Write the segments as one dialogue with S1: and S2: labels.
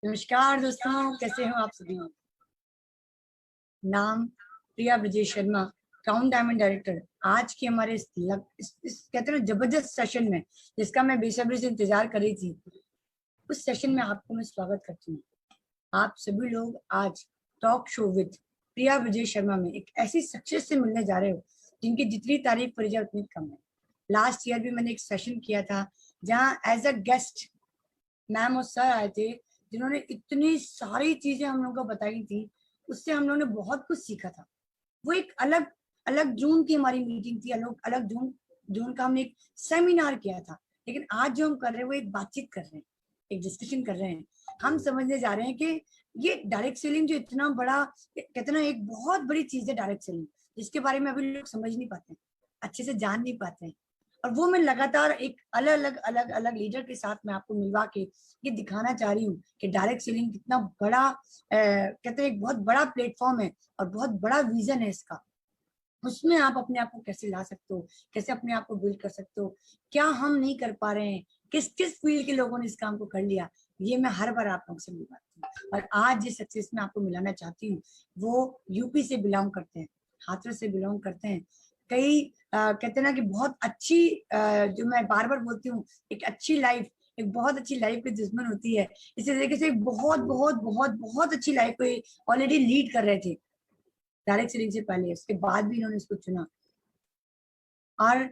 S1: नमस्कार दोस्तों, कैसे हो आप सभी। नाम Priya Brajesh Sharma, crown diamond director. आज के हमारे कहते हैं ना जबरदस्त सेशन में, जिसका मैं बेसब्री से इंतजार कर रही थी, उस सेशन में आपको मैं स्वागत करती हूँ। आप सभी लोग आज टॉक शो विद प्रिया ब्रजेश शर्मा में एक ऐसी सक्सेस से मिलने जा रहे हो जिनकी जितनी तारीफ करी जाए उतनी कम है। लास्ट ईयर भी मैंने एक सेशन किया था जहाँ एज अ गेस्ट मैम और सर आए थे, जिन्होंने इतनी सारी चीजें हम लोगों को बताई थी। उससे हम लोगों ने बहुत कुछ सीखा था। वो एक अलग अलग जून की हमारी मीटिंग थी, अलग अलग जून जून का हमने एक सेमिनार किया था। लेकिन आज जो हम कर रहे हैं वो एक बातचीत कर रहे हैं, एक डिस्कशन कर रहे हैं। हम समझने जा रहे हैं कि ये डायरेक्ट सेलिंग जो इतना बड़ा, कहते ना एक बहुत बड़ी चीज है डायरेक्ट सेलिंग, जिसके बारे में अभी लोग समझ नहीं पाते, अच्छे से जान नहीं पाते हैं। और वो मैं लगातार एक अलग अलग लीडर के साथ मैं आपको मिलवा के ये दिखाना चाह रही हूँ कि डायरेक्ट सेलिंग कितना बड़ा कहते हैं एक बहुत बड़ा प्लेटफॉर्म है और बहुत बड़ा विजन है इसका। उसमें आप अपने आप को कैसे ला सकते हो, कैसे अपने आप को बिल्ड कर सकते हो, क्या हम नहीं कर पा रहे हैं, किस किस फील्ड के लोगों ने इस काम को कर लिया, ये मैं हर बार आप लोगों से मिलवाती हूँ। और आज जिस सक्सेस में आपको मिलाना चाहती हूँ वो यूपी से बिलोंग करते हैं, हाथरस से बिलोंग करते हैं। कई कहते हैं ना कि बहुत अच्छी जो मैं बार बार बोलती हूँ, एक अच्छी लाइफ, एक बहुत अच्छी लाइफ की दुश्मन होती है। इसी तरीके से एक बहुत बहुत बहुत बहुत अच्छी लाइफ को ऑलरेडी लीड कर रहे थे डायरेक्ट सेलिंग से पहले, उसके बाद भी इन्होंने इसको चुना। और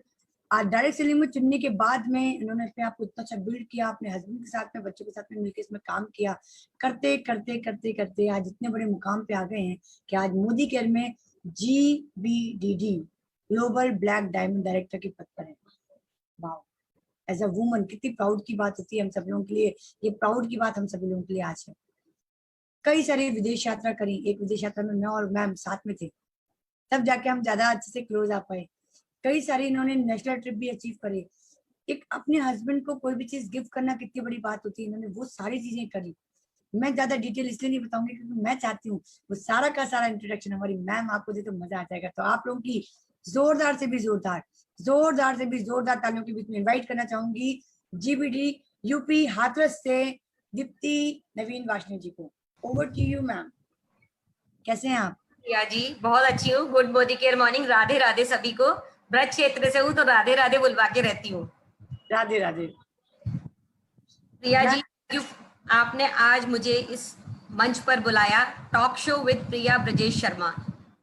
S1: डायरेक्ट सेलिंग में चुनने के बाद में इन्होंने अपने आप को इतना अच्छा बिल्ड किया, अपने हस्बैंड के साथ में, बच्चों के साथ में मिलकर इसमें काम किया, करते करते करते करते आज इतने बड़े मुकाम पे आ गए हैं कि आज मोदी केयर में GBDD global black diamond director के पद पर है। वाओ, एज अ वुमन कितनी प्राउड की बात होती है हम सब लोगों के लिए। ये प्राउड की बात हम सभी लोगों के लिए आज है। कई सारी विदेश यात्रा करी, एक विदेश यात्रा में मैं और मैम साथ में थे, तब जाके हम ज्यादा अच्छे से क्लोज आ पाए। कई सारी इन्होंने नेशनल ट्रिप भी अचीव करे। एक अपने हस्बैंड को कोई भी चीज गिफ्ट करना कितनी बड़ी बात होती है, इन्होंने वो सारी चीजें करी। मैं ज्यादा डिटेल इसलिए नहीं बताऊंगी क्योंकि मैं चाहती हूँ वो सारा का सारा इंट्रोडक्शन हमारी मैम आपको दे तो मजा आ जाएगा। तो आप लोगों की जोरदार से भी जोरदार तालियों के बीच में इन्वाइट करना चाहूंगी GBD यूपी हाथरस से दीप्ति नवीन वाशनी जी को। ओवर टू यू मैम, कैसे हैं आप?
S2: प्रिया जी बहुत अच्छी हूँ। Good Modi care morning, Radhe Radhe सभी को। ब्रज क्षेत्र से हूँ तो राधे राधे बुलवा के रहती हूँ।
S1: राधे राधे।
S2: प्रिया जी, आपने आज मुझे इस मंच पर बुलाया, टॉक शो विद प्रिया ब्रजेश शर्मा।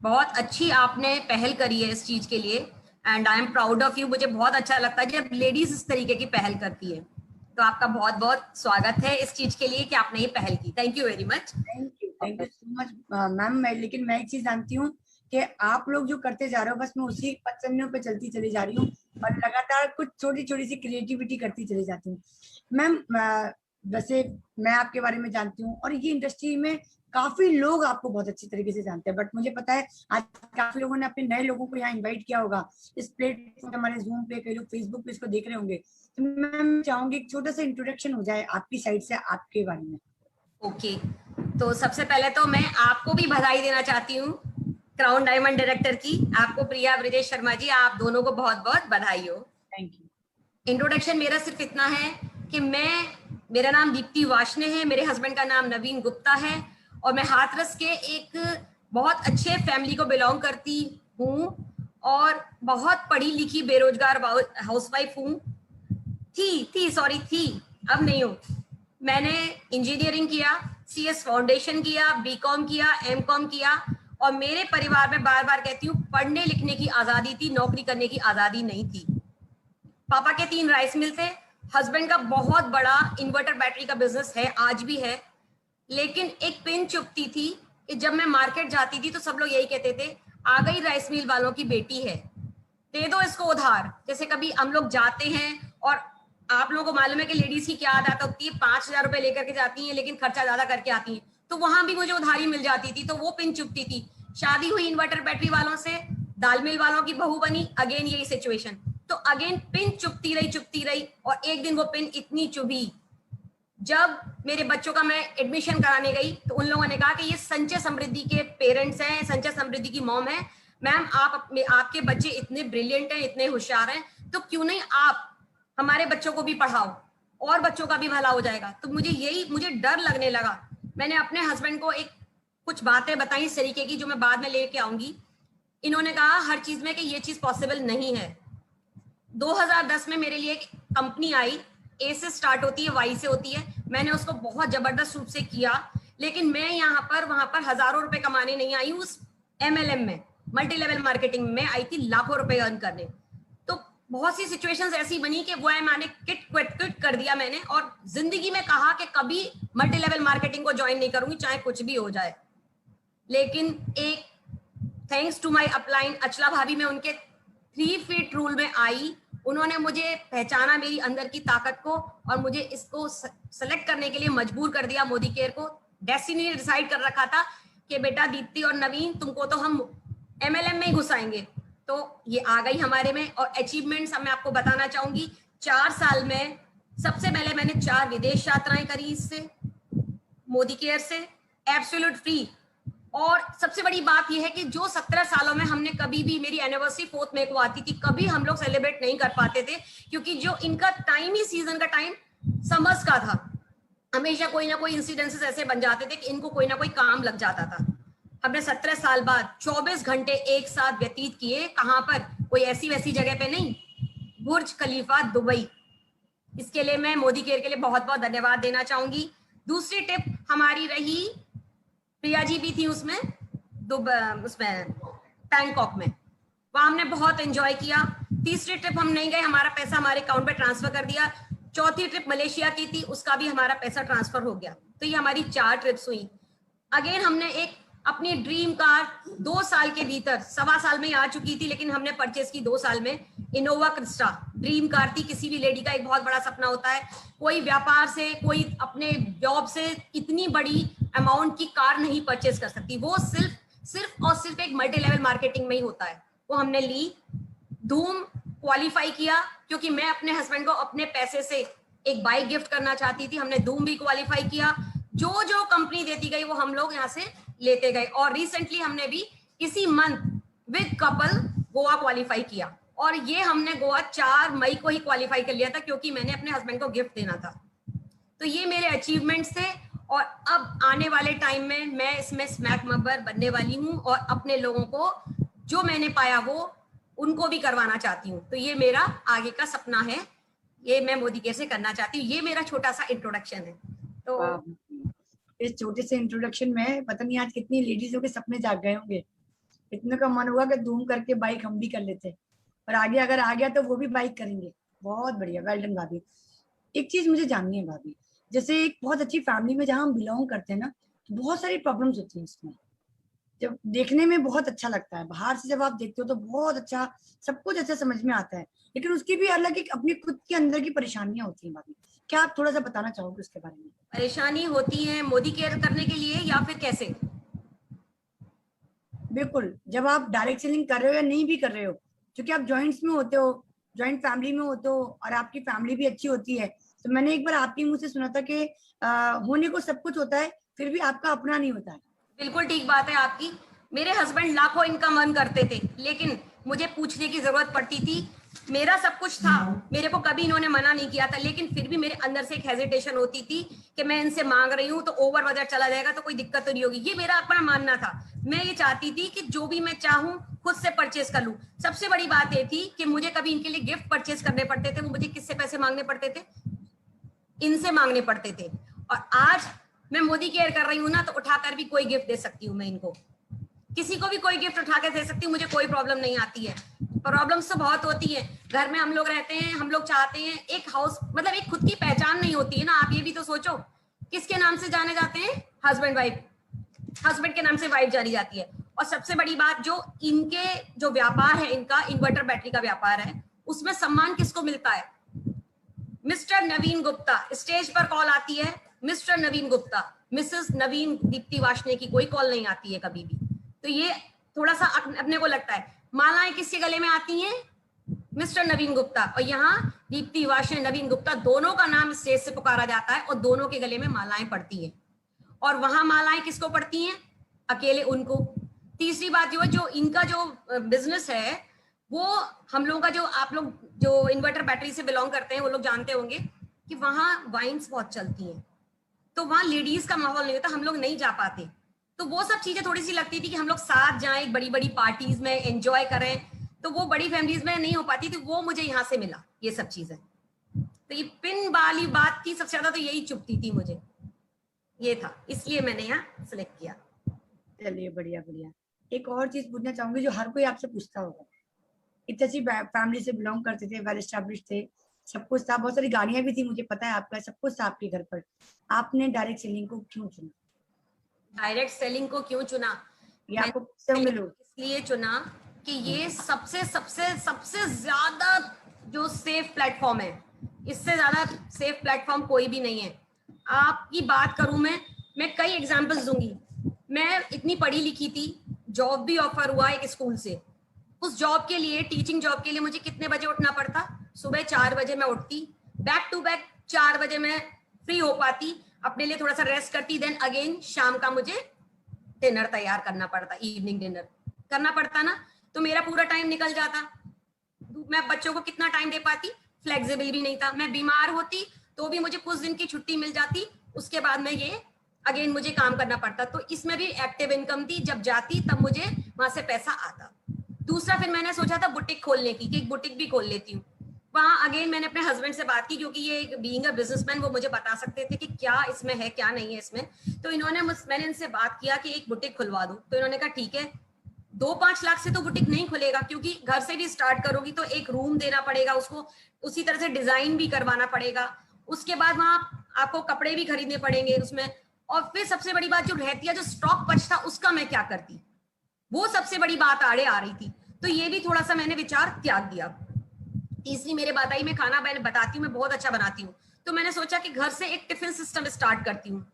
S2: बहुत अच्छी आपने पहल करी है इस चीज के लिए and I am proud of you. मुझे बहुत अच्छा लगता है जब लेडीज इस तरीके की पहल करती है। तो आपका बहुत बहुत स्वागत है इस चीज के लिए कि आपने ये पहल की। Thank you very much.
S1: Thank you so much ma'am. लेकिन मैं एक चीज जानती हूँ कि आप लोग जो करते जा रहे हो बस मैं उसी पत्तनियों पे चलती चली जा रही हूँ और लगातार कुछ छोटी छोटी सी क्रिएटिविटी करती चली जाती हूँ। मैम वैसे मैं आपके बारे में जानती हूँ और ये इंडस्ट्री में काफी लोग आपको बहुत अच्छी तरीके से जानते हैं, बट मुझे पता है आज काफी लोगों ने अपने नए लोगों को यहाँ इन्वाइट किया होगा इस प्लेटफॉर्म पे, हमारे जूम पे, कई लोग फेसबुक पे इसको देख रहे होंगे। तो मैं चाहूंगी एक छोटा सा इंट्रोडक्शन हो जाए आपकी साइड से आपके बारे में।
S2: ओके, तो सबसे पहले तो मैं आपको भी बधाई देना चाहती हूँ क्राउन डायमंड डायरेक्टर की। आपको प्रिया ब्रजेश शर्मा जी, आप दोनों को बहुत बहुत बधाई हो।
S1: Thank you.
S2: इंट्रोडक्शन मेरा सिर्फ इतना है कि मेरा नाम दीप्ति वाशने है, मेरे हस्बैंड का नाम नवीन गुप्ता है और मैं हाथरस के एक बहुत अच्छे फैमिली को बिलोंग करती हूँ और बहुत पढ़ी लिखी बेरोजगार हाउसवाइफ हूँ। थी, अब नहीं हूँ। मैंने इंजीनियरिंग किया, CS फाउंडेशन किया, BCom किया, MCom किया और मेरे परिवार में बार बार कहती हूँ पढ़ने लिखने की आजादी थी, नौकरी करने की आजादी नहीं थी। पापा के 3 राइस मिल थे, हस्बैंड का बहुत बड़ा इन्वर्टर बैटरी का बिजनेस है, आज भी है। लेकिन एक पिन चुभती थी कि जब मैं मार्केट जाती थी तो सब लोग यही कहते थे, आ गई राइस मिल वालों की बेटी है, दे दो इसको उधार। जैसे कभी हम लोग जाते हैं और आप लोगों को मालूम है कि लेडीज की क्या आदत होती है, 5,000 रुपए लेकर के जाती हैं लेकिन खर्चा ज्यादा करके आती हैं, तो वहां भी मुझे उधारी मिल जाती थी, तो वो पिन चुभती थी। शादी हुई इन्वर्टर बैटरी वालों से, दाल मिल वालों की बहू बनी, अगेन यही सिचुएशन। तो अगेन पिन चुभती रही और एक दिन वो पिन इतनी चुभी, जब मेरे बच्चों का मैं एडमिशन कराने गई तो उन लोगों ने कहा कि ये संचय समृद्धि के पेरेंट्स हैं, संचय समृद्धि की मॉम है, मैम आपके बच्चे इतने ब्रिलियंट हैं, इतने होशियार हैं, तो क्यों नहीं आप हमारे बच्चों को भी पढ़ाओ। और बच्चों का भी भला हो जाएगा। तो मुझे डर लगने लगा। मैंने अपने हस्बैंड को कुछ बातें बताई इस तरीके की जो मैं बाद में लेके आऊंगी। इन्होंने कहा हर चीज में कि ये चीज पॉसिबल नहीं है। 2010 में मेरे लिए एक कंपनी आई, ए से स्टार्ट होती है, वाई से होती है। मैंने उसको बहुत जबरदस्त रूप से किया, लेकिन मैं यहाँ पर वहां पर हजारों रुपए कमाने नहीं आई हूँ। उस MLM में, मल्टी लेवल मार्केटिंग में आई थी लाखों रुपए अर्न करने। तो बहुत सी सिचुएशंस ऐसी बनी कि वो मैंने क्विट कर दिया मैंने, और जिंदगी में कहा कि कभी मल्टी लेवल मार्केटिंग को ज्वाइन नहीं करूंगी, चाहे कुछ भी हो जाए। लेकिन एक थैंक्स टू माय अपलाइन अचला भाभी, मैं उनके 3 फीट रूल में आई। उन्होंने मुझे पहचाना, मेरी अंदर की ताकत को, और मुझे इसको सेलेक्ट करने के लिए मजबूर कर दिया। मोदी केयर को डेस्टिनी ने डिसाइड कर रखा था कि बेटा दीप्ति और नवीन, तुमको तो हम MLM में ही घुसाएंगे। तो ये आ गई हमारे में। और अचीवमेंट्स मैं आपको बताना चाहूंगी, 4 साल में सबसे पहले मैंने 4 विदेश यात्राएं करी इससे, मोदी केयर से, एब्सोल्यूट फ्री। और सबसे बड़ी बात यह है कि जो 17 सालों में हमने कभी भी, मेरी एनिवर्सरी 4th मई को आती थी, कभी हम लोग सेलिब्रेट नहीं कर पाते थे, क्योंकि जो इनका टाइम ही, सीजन का टाइम समर्स का था। हमेशा कोई ना कोई इंसिडेंसेस ऐसे बन जाते थे कि इनको कोई ना कोई काम लग जाता था। हमने 17 साल बाद 24 घंटे एक साथ व्यतीत किए। कहां पर? कोई ऐसी वैसी जगह पे नहीं, बुर्ज खलीफा दुबई। इसके लिए मैं मोदी केयर के लिए बहुत बहुत धन्यवाद देना चाहूंगी। दूसरी टिप हमारी रही, प्रिया जी भी थी उसमें बैंकॉक में, वहां हमने बहुत एंजॉय किया। तीसरी ट्रिप हम नहीं गए, हमारा पैसा हमारे अकाउंट पे ट्रांसफर कर दिया। चौथी ट्रिप मलेशिया की थी, उसका भी हमारा पैसा ट्रांसफर हो गया। तो ये हमारी 4 ट्रिप्स हुई। अगेन हमने एक अपनी ड्रीम कार 2 साल के भीतर, 1.25 साल में ही आ चुकी थी, लेकिन हमने परचेज की 2 साल में। इनोवा क्रिस्टा ड्रीम कार थी, किसी भी लेडी का एक बहुत बड़ा सपना होता है। कोई व्यापार से, कोई अपने जॉब से इतनी बड़ी अमाउंट की कार नहीं परचेज कर सकती, वो सिर्फ और सिर्फ एक मल्टी लेवल मार्केटिंग में ही होता है। वो हमने ली। धूम क्वालिफाई किया, क्योंकि मैं अपने हस्बैंड को अपने पैसे से एक बाइक गिफ्ट करना चाहती थी। हमने धूम भी क्वालिफाई किया। जो जो कंपनी देती गई वो हम लोग यहाँ से लेते गए। और रिसेंटली हमने भी इसी month with couple Goa qualify किया, और ये हमने गोवा 4 मई को ही क्वालिफाई कर लिया था, क्योंकि मैंने अपने हस्बैंड को गिफ्ट देना था। तो ये मेरे अचीवमेंट्स थे, और अब आने वाले टाइम में मैं इसमें स्मैक मेंबर बनने वाली हूँ, और अपने लोगों को जो मैंने पाया वो उनको भी करवाना चाहती हूँ। तो ये मेरा आगे का सपना है, ये मैं मोदी केयर से करना चाहती हूँ। ये मेरा छोटा सा इंट्रोडक्शन है। तो
S1: इस छोटे से इंट्रोडक्शन में पता नहीं आज कितनी लेडीजों के सपने जाग गए होंगे। इतने का मन होगा कि धूम करके बाइक हम भी कर लेते, और आगे अगर आ गया तो वो भी बाइक करेंगे। बहुत बढ़िया, वेल डन भाभी। एक चीज मुझे जाननी है भाभी, जैसे एक बहुत अच्छी फैमिली में जहाँ हम बिलोंग करते हैं ना, तो बहुत सारी प्रॉब्लम्स होती हैं इसमें। जब देखने में बहुत अच्छा लगता है, बाहर से जब आप देखते हो तो बहुत अच्छा, सब कुछ अच्छा समझ में आता है, लेकिन उसकी भी अलग एक अपनी खुद के अंदर की परेशानियां होती हैं भाभी। क्या आप थोड़ा सा बताना चाहोगे उसके बारे में?
S2: परेशानी होती है मोदी केयर करने के लिए, या फिर कैसे?
S1: बिल्कुल, जब आप डायरेक्ट सेलिंग कर रहे हो या नहीं भी कर रहे हो, क्योंकि आप जॉइंट्स में होते हो, जॉइंट फैमिली में होते हो, और आपकी फैमिली भी अच्छी होती है। तो मैंने एक बार आपके मुंह से सुना था कि होने को सब कुछ होता है, फिर भी आपका अपना नहीं होता है।
S2: बिल्कुल ठीक बात है आपकी। मेरे हस्बैंड लाखों इनकम अर्न करते थे, लेकिन मुझे पूछने की जरूरत पड़ती थी। मेरा सब कुछ था, मेरे को कभी इन्होंने मना नहीं किया था, लेकिन फिर भी मेरे अंदर से एक हेजिटेशन होती थी कि मैं इनसे मांग रही हूँ तो ओवर बजट चला जाएगा तो कोई दिक्कत तो नहीं होगी। ये मेरा अपना मानना था। मैं ये चाहती थी कि जो भी मैं चाहूँ खुद से परचेज कर लूँ। सबसे बड़ी बात ये थी कि मुझे कभी इनके लिए गिफ्ट परचेज करने पड़ते थे, वो मुझे किससे पैसे मांगने पड़ते थे? इनसे मांगने पड़ते थे। और आज मैं मोदी केयर कर रही हूँ ना, तो उठाकर भी कोई गिफ्ट दे सकती हूँ मैं इनको, किसी को भी कोई गिफ्ट उठा के दे सकती हूँ, मुझे कोई प्रॉब्लम नहीं आती है। प्रॉब्लम्स तो बहुत होती है, घर में हम लोग रहते हैं, हम लोग चाहते हैं एक हाउस, मतलब एक खुद की पहचान नहीं होती है ना। आप ये भी तो सोचो, किसके नाम से जाने जाते हैं? हस्बैंड वाइफ, हस्बैंड के नाम से वाइफ जानी जाती है। और सबसे बड़ी बात, जो इनके जो व्यापार है, इनका इन्वर्टर बैटरी का व्यापार है, उसमें सम्मान किसको मिलता है? मिस्टर नवीन गुप्ता। स्टेज पर कॉल आती है मिस्टर नवीन गुप्ता, मिसेस नवीन दीप्ति वार्ष्णेय की कोई कॉल नहीं आती है कभी भी। तो ये थोड़ा सा अपने को लगता है। मालाएं किसके गले में आती हैं? मिस्टर नवीन गुप्ता। और यहाँ दीप्ति वार्ष्णेय, नवीन गुप्ता, दोनों का नाम स्टेज से पुकारा जाता है, और दोनों के गले में मालाएं पड़ती हैं। और वहां मालाएं किसको पड़ती हैं? अकेले उनको। तीसरी बात जो इनका जो बिजनेस है, वो हम लोगों का, जो आप लोग जो इन्वर्टर बैटरी से बिलोंग करते हैं वो लोग जानते होंगे, कि वहाँ वाइन्स बहुत चलती हैं, तो वहाँ लेडीज का माहौल नहीं होता, हम लोग नहीं जा पाते। तो वो सब चीजें थोड़ी सी लगती थी कि हम लोग साथ जाएं, बड़ी बड़ी पार्टीज में एंजॉय करें, तो वो बड़ी फैमिलीज में नहीं हो पाती थी। वो मुझे यहाँ से मिला ये सब चीजें। तो ये पिन वाली बात थी, सबसे ज्यादा तो यही चुभती थी मुझे, ये था, इसलिए मैंने यहाँ सेलेक्ट किया।
S1: चलिए बढ़िया बढ़िया। एक और चीज पूछना चाहूंगी जो हर कोई आपसे पूछता होगा, इतनी अच्छी फैमिली से बिलोंग करते थे, वेल एस्टेब्लिश थे, सब कुछ था, बहुत सारी गाड़ियां भी थी, मुझे पता है आपका सब कुछ था आपके घर पर, आपने डायरेक्ट सेलिंग को क्यों चुना?
S2: डायरेक्ट सेलिंग को क्यों चुना?
S1: ये आपको किससे
S2: मैंने
S1: मिलो?
S2: इसलिए चुना कि ये सबसे सबसे सबसे ज्यादा जो सेफ प्लेटफॉर्म है, इससे ज्यादा सेफ प्लेटफॉर्म कोई भी नहीं है। आपकी बात करूं मैं कई एग्जांपल्स दूंगी। मैं इतनी पढ़ी लिखी थी, जॉब भी ऑफर हुआ एक स्कूल से। उस जॉब के लिए, टीचिंग जॉब के लिए मुझे कितने बजे उठना पड़ता? सुबह 4 बजे मैं उठती, बैक टू बैक 4 बजे मैं फ्री हो पाती, अपने लिए थोड़ा सा रेस्ट करती, देन अगेन शाम का मुझे डिनर तैयार करना पड़ता, इवनिंग डिनर करना पड़ता ना, तो मेरा पूरा टाइम निकल जाता। मैं बच्चों को कितना टाइम दे पाती? फ्लेक्सिबल भी नहीं था। मैं बीमार होती तो भी मुझे कुछ दिन की छुट्टी मिल जाती, उसके बाद में ये अगेन मुझे काम करना पड़ता। तो इसमें भी एक्टिव इनकम थी, जब जाती तब मुझे वहां से पैसा आता। दूसरा, फिर मैंने सोचा था बुटीक खोलने की, कि एक बुटीक भी खोल लेती हूँ। वहां अगेन मैंने अपने हस्बैंड से बात की, क्योंकि ये बीइंग अ बिजनेसमैन वो मुझे बता सकते थे कि क्या इसमें है क्या नहीं है इसमें। तो मैंने इनसे बात किया कि एक बुटीक खुलवा दो, तो इन्होंने कहा ठीक है। 2-5 लाख से तो बुटीक नहीं खुलेगा, क्योंकि घर से भी स्टार्ट करोगी तो एक रूम देना पड़ेगा उसको, उसी तरह से डिजाइन भी करवाना पड़ेगा, उसके बाद वहां आपको कपड़े भी खरीदने पड़ेंगे उसमें, और फिर सबसे बड़ी बात जो रहती है, जो स्टॉक बचता उसका मैं क्या करती, वो सबसे बड़ी बात आड़े आ रही थी। तो ये भी थोड़ा सा मैंने विचार त्याग दिया। तीसरी मेरे बात आई, मैं खाना मैंने बताती हूँ, मैं बहुत अच्छा बनाती हूँ, तो मैंने सोचा कि घर से एक टिफिन सिस्टम स्टार्ट करती हूँ।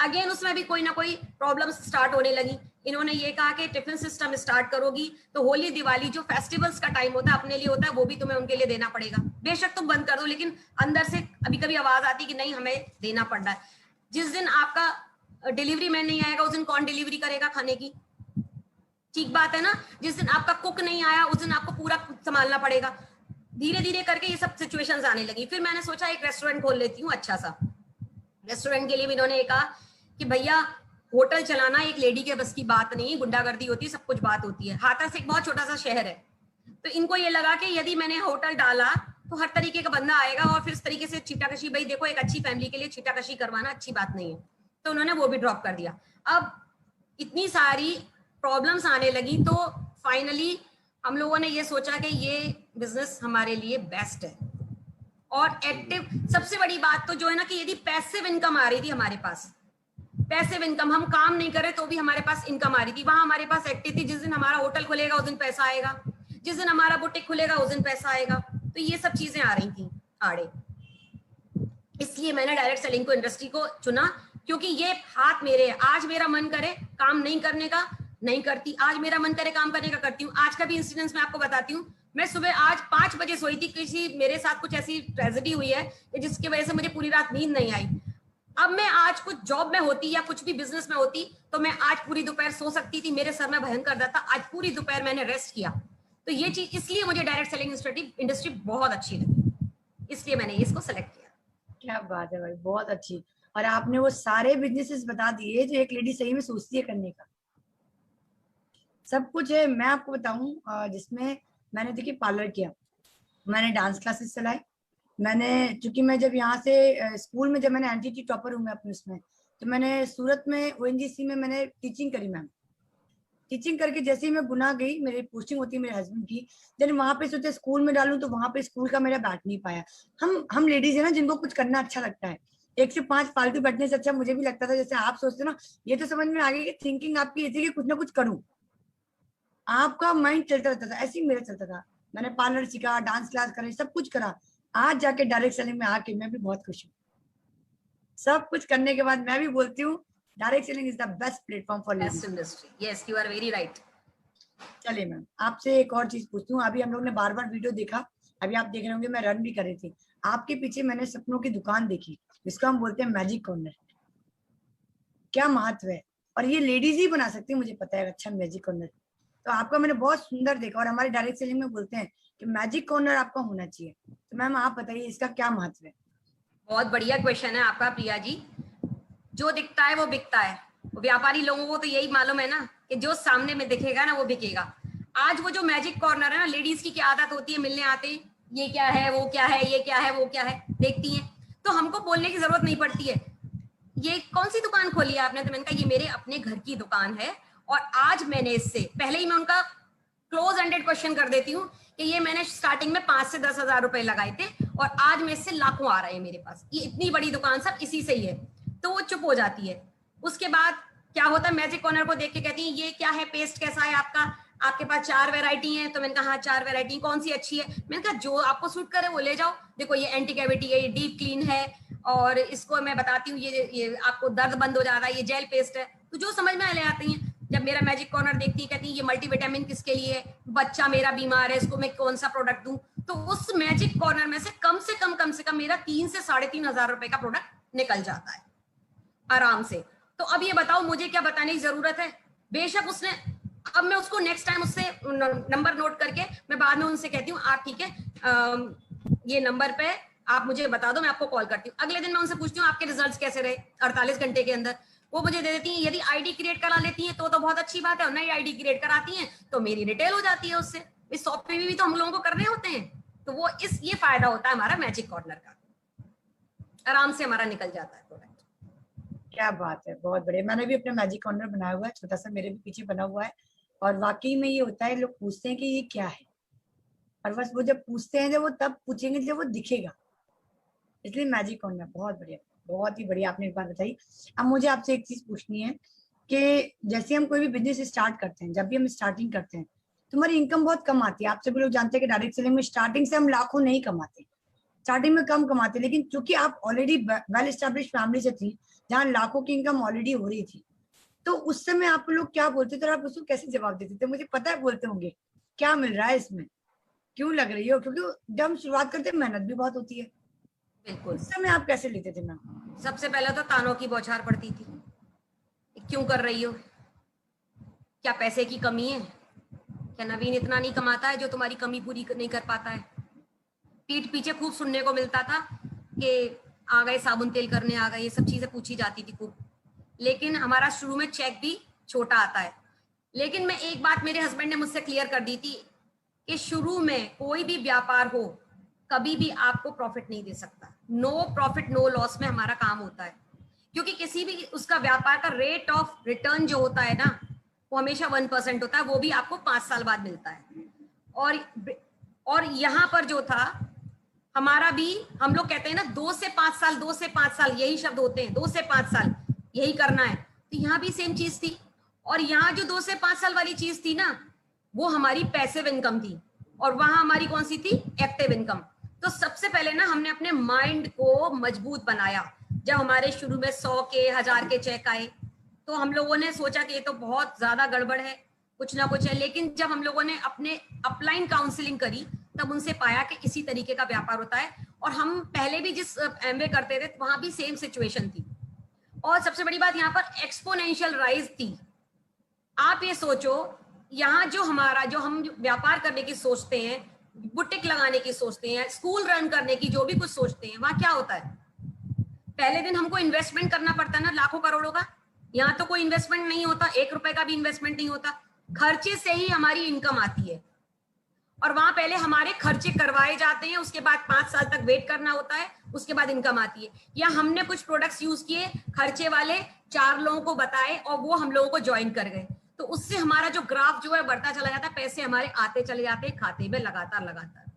S2: अगेन उसमें भी कोई ना कोई प्रॉब्लम्स स्टार्ट होने लगी। इन्होंने ये कहा कि टिफिन सिस्टम स्टार्ट करोगी तो होली दिवाली जो फेस्टिवल्स का टाइम होता है अपने लिए होता है, वो भी तुम्हें उनके लिए देना पड़ेगा। बेशक तुम बंद कर दो, लेकिन अंदर से कभी कभी आवाज आती कि नहीं हमें देना पड़ रहा है। जिस दिन आपका डिलीवरी मैन नहीं आएगा उस दिन कौन डिलीवरी करेगा खाने की? ठीक बात है ना। जिस दिन आपका कुक नहीं आया उस दिन आपको पूरा संभालना पड़ेगा। धीरे धीरे करके ये सब सिचुएशंस आने लगी। फिर मैंने सोचा एक रेस्टोरेंट खोल लेती हूँ अच्छा सा। रेस्टोरेंट के लिए भी इन्होंने कहा कि भैया होटल चलाना एक लेडी के बस की बात नहीं है, गुंडागर्दी होती है, सब कुछ बात होती है। हाथरस एक बहुत छोटा सा शहर है, तो इनको ये लगा कि यदि मैंने होटल डाला तो हर तरीके का बंदा आएगा और फिर इस तरीके से छीटाकशी, भाई देखो एक अच्छी फैमिली के लिए छीटाकशी करवाना अच्छी बात नहीं है, तो उन्होंने वो भी ड्रॉप कर दिया। अब इतनी सारी प्रॉब्लम्स आने लगी तो फाइनली हम लोगों ने ये सोचा कि ये बिजनेस हमारे लिए बेस्ट है। और एक्टिव, सबसे बड़ी बात तो जो है ना कि यदि पैसिव इनकम आ रही थी हमारे पास, पैसिव इनकम, हम काम नहीं कर रहे तो भी हमारे पास इनकम आ रही थी, वहां हमारे पास एक्टिव थी। जिस दिन हमारा होटल खुलेगा उस दिन पैसा आएगा, जिस दिन हमारा बुटीक खुलेगा उस दिन पैसा आएगा। तो ये सब चीजें आ रही थी आड़े, इसलिए मैंने डायरेक्ट सेलिंग को, इंडस्ट्री को चुना, क्योंकि ये हाथ मेरे है। आज मेरा मन करे काम नहीं करने का, नहीं करती, आज मेरा मन करे काम करने का, करती हूँ। आज का भी इंसिडेंस मैं आपको बताती हूँ। मैं सुबह आज 5 बजे सोई थी, किसी मेरे साथ कुछ ऐसी ट्रेजेडी हुई है जिसकी वजह से मुझे पूरी रात नींद नहीं आई। अब मैं आज कुछ जॉब में होती या कुछ भी बिजनेस में होती तो मैं आज पूरी दोपहर सो सकती थी, मेरे सर में भयंकर दर्द था, आज पूरी दोपहर मैंने रेस्ट किया। तो ये चीज, इसलिए मुझे डायरेक्ट सेलिंग इंडस्ट्री बहुत अच्छी लगी, इसलिए मैंने इसको सेलेक्ट किया।
S1: क्या बात है भाई, बहुत अच्छी। और आपने वो सारे बिजनेसेस बता दिए जो एक लेडी सही में सोचती है करने का, सब कुछ है। मैं आपको बताऊं जिसमें मैंने देखिए पार्लर किया, मैंने डांस क्लासेस चलाई, मैंने, चूंकि मैं जब यहाँ से स्कूल में, जब मैंने एनटीटी टॉपर हूँ मैं अपने उसमें, तो मैंने सूरत में ओएनजीसी में मैंने टीचिंग करी मैम। टीचिंग करके जैसे ही मैं गुना गई, मेरी पोस्टिंग होती है मेरे हस्बैंड की, जब वहां पे सोचे स्कूल में डालूं तो वहां पे स्कूल का मेरा बैठ नहीं पाया। हम लेडीज है ना जिनको कुछ करना अच्छा लगता है, 1 से 5 फालतू बैठने से अच्छा मुझे भी लगता था जैसे आप सोचते ना, ये तो समझ में आ गई कि थिंकिंग आपकी ऐसी कि कुछ ना कुछ करूं, आपका माइंड चलता रहता था, ऐसे ही मेरा चलता था। मैंने पार्लर सीखा, डांस क्लास करी, सब कुछ करा, आज जाके डायरेक्ट सेलिंग में आके मैं भी बहुत खुश हूँ। सब कुछ करने के बाद मैं भी बोलती हूँ direct selling is the best platform for
S2: best
S1: ladies.
S2: Industry, yes you are very right.
S1: चलिए मैम, आपसे एक और चीज पूछती हूँ। अभी हम लोग ने बार बार वीडियो देखा, अभी आप देख रहे होंगे, मैं रन भी कर रही थी, आपके पीछे मैंने सपनों की दुकान देखी, जिसको हम बोलते हैं मैजिक कॉर्नर। क्या महत्व है, और ये लेडीज ही बना सकती है मुझे पता है अच्छा मैजिक कॉर्नर। तो आपका मैंने बहुत सुंदर देखा, और हमारे डायरेक्ट सेलिंग में बोलते हैं कि मैजिक कॉर्नर आपका होना चाहिए। तो मैम आप बताइए इसका क्या महत्व है?
S2: बहुत बढ़िया क्वेश्चन है आपका प्रिया जी। जो दिखता है वो बिकता है। व्यापारी लोगों को तो यही मालूम है ना कि जो सामने में दिखेगा ना वो बिकेगा। आज वो जो मैजिक कॉर्नर है ना, लेडीज की क्या आदत होती है, मिलने आते हैं, ये क्या है, वो क्या है, ये क्या है, वो क्या है, देखती हैं, तो हमको बोलने की जरूरत नहीं पड़ती है। ये कौन सी दुकान खोली है आपने? तो मैंने कहा ये मेरे अपने घर की दुकान है, और आज मैंने इससे पहले ही मैं उनका क्लोज एंडेड क्वेश्चन कर देती हूँ कि ये मैंने स्टार्टिंग में 5 से 10 हजार रुपए लगाए थे और आज में इससे लाखों आ रहे हैं मेरे पास, ये इतनी बड़ी दुकान सब इसी से ही है। तो वो चुप हो जाती है। उसके बाद क्या होता है, मैजिक कॉर्नर को देख के कहती है ये क्या है, पेस्ट कैसा है आपका, आपके पास 4 वैरायटी है। तो मैंने कहा हाँ 4 वैरायटी, कौन सी अच्छी है? मैंने कहा जो आपको सूट करे वो ले जाओ। देखो ये एंटी कैविटी है, ये डीप क्लीन है, और इसको मैं बताती हूँ ये आपको दर्द बंद हो जाता है, ये जेल पेस्ट है। तो जो समझ में ले आती हैं। जब मेरा मैजिक कॉर्नर देखती है, कहती है ये मल्टीविटामिन किसके लिए है, बच्चा मेरा बीमार है, इसको मैं कौन सा प्रोडक्ट दूं। तो उस मैजिक कॉर्नर में से कम से कम मेरा 3 से 3.5 हजार रुपए का प्रोडक्ट निकल जाता है आराम से। तो अब ये बताओ मुझे क्या बताने की जरूरत है? बेशक उसने, अब मैं उसको नेक्स्ट टाइम उससे नंबर नोट करके मैं बाद में उनसे कहती हूँ आप ठीक है ये नंबर पे आप मुझे बता दो, मैं आपको कॉल करती हूँ। अगले दिन मैं उनसे पूछती हूँ आपके रिजल्ट्स कैसे रहे 48 घंटे के अंदर, वो मुझे दे देती हैं। यदि आईडी क्रिएट करा लेती हैं तो बहुत अच्छी बात है, और नई आईडी क्रिएट कराती हैं तो मेरी रिटेल हो जाती है उससे। इस शॉप पे भी तो हम लोगों को करने होते हैं। तो वो ये फायदा होता है हमारा मैजिक कॉर्नर का, आराम से हमारा निकल जाता है प्रोडक्ट।
S1: क्या बात है, बहुत बढ़िया। मैंने भी अपना मैजिक कॉर्नर बनाया हुआ है, छोटा सा मेरे भी पीछे बना हुआ है। और वाकई में ये होता है, लोग पूछते हैं कि ये क्या है, और बस वो जब पूछते हैं जब वो तब पूछेंगे जब वो दिखेगा। इसलिए मैजिक कॉर्नर बहुत बढ़िया, बहुत ही बढ़िया आपने एक बात बताई। अब मुझे आपसे एक चीज पूछनी है कि जैसे हम कोई भी बिजनेस स्टार्ट करते हैं, जब भी हम स्टार्टिंग करते हैं तो हमारी इनकम बहुत कम आती है। आप सभी लोग जानते हैं कि डायरेक्ट सेलिंग में स्टार्टिंग से हम लाखों नहीं कमाते, स्टार्टिंग में कम कमाते। लेकिन क्योंकि आप ऑलरेडी वेल एस्टेब्लिश फैमिली से थी जहाँ लाखों की इनकम ऑलरेडी हो रही थी, तो उस समय आप लोग क्या बोलते थे और आप उसको कैसे जवाब देते थे? मुझे पता है बोलते होंगे क्या मिल रहा है इसमें, क्यों लग रही हो, क्योंकि जब हम शुरुआत करते हैं मेहनत भी बहुत होती है।
S2: बिल्कुल।
S1: उस समय आप कैसे लेते थे मैम?
S2: सबसे पहले तो तानों की बौछार पड़ती थी, क्यों कर रही हो, क्या पैसे की कमी है, क्या नवीन इतना नहीं कमाता है जो तुम्हारी कमी पूरी नहीं कर पाता है। पीठ पीछे खूब सुनने को मिलता था कि आ गए साबुन तेल करने आ गए, ये सब चीजें पूछी जाती थी खूब। लेकिन हमारा शुरू में चेक भी छोटा आता है। लेकिन मैं एक बात मेरे हस्बैंड ने मुझसे क्लियर कर दी थी कि शुरू में कोई भी व्यापार हो कभी भी आपको प्रॉफिट नहीं दे सकता। नो प्रॉफिट नो लॉस में हमारा काम होता है, क्योंकि किसी भी उसका व्यापार का रेट ऑफ रिटर्न जो होता है ना वो हमेशा 1% होता है, वो भी आपको 5 साल बाद मिलता है। और यहाँ पर जो था हमारा भी, हम लोग कहते हैं ना 2 से 5 साल, 2 से 5 साल यही शब्द होते हैं, 2 से 5 साल यही करना है। तो यहाँ भी सेम चीज थी। और यहाँ जो 2 से 5 साल वाली चीज थी ना वो हमारी पैसिव इनकम थी, और वहां हमारी कौन सी थी, एक्टिव इनकम। तो सबसे पहले ना हमने अपने माइंड को मजबूत बनाया। जब हमारे शुरू में 100 के 1000 के चेक आए तो हम लोगों ने सोचा कि ये तो बहुत ज्यादा गड़बड़ है, कुछ ना कुछ है। लेकिन जब हम लोगों ने अपने अपलाइन काउंसलिंग करी तब उनसे पाया कि इसी तरीके का व्यापार होता है। और हम पहले भी जिस एमवे करते थे वहां भी सेम सिचुएशन थी। और सबसे बड़ी बात यहाँ पर एक्सपोनेंशियल राइज थी। आप ये सोचो, यहाँ जो हम व्यापार करने की सोचते हैं, बुटीक लगाने की सोचते हैं, स्कूल रन करने की जो भी कुछ सोचते हैं, वहां क्या होता है, पहले दिन हमको इन्वेस्टमेंट करना पड़ता है ना लाखों करोड़ों का। यहाँ तो कोई इन्वेस्टमेंट नहीं होता, 1 रुपए का भी इन्वेस्टमेंट नहीं होता, खर्चे से ही हमारी इनकम आती है। और वहां पहले हमारे खर्चे करवाए जाते हैं, उसके बाद 5 साल तक वेट करना होता है, उसके बाद इनकम आती है। या हमने कुछ प्रोडक्ट्स यूज किए खर्चे वाले, 4 लोगों को बताए और वो हम लोगों को ज्वाइन कर गए, तो उससे हमारा जो ग्राफ जो है बढ़ता चला जाता है, पैसे हमारे आते चले जाते हैं खाते में लगातार।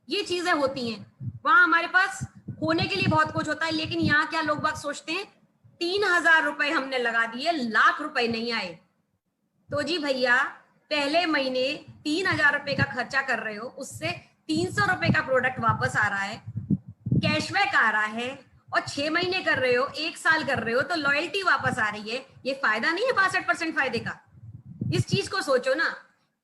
S2: ये चीजें होती हैं। वहां हमारे पास होने के लिए बहुत कुछ होता है। लेकिन यहाँ क्या लोग बात सोचते हैं, 3000 रुपए हमने लगा दिए, लाख रुपए नहीं आए। तो जी भैया, पहले महीने 3000 रुपए का खर्चा कर रहे हो, उससे 300 रुपए का प्रोडक्ट वापस आ रहा है, कैशबैक आ रहा है, और 6 महीने कर रहे हो, 1 साल कर रहे हो, तो लॉयल्टी वापस आ रही है। ये फायदा नहीं है 65% फायदे का? इस चीज को सोचो ना।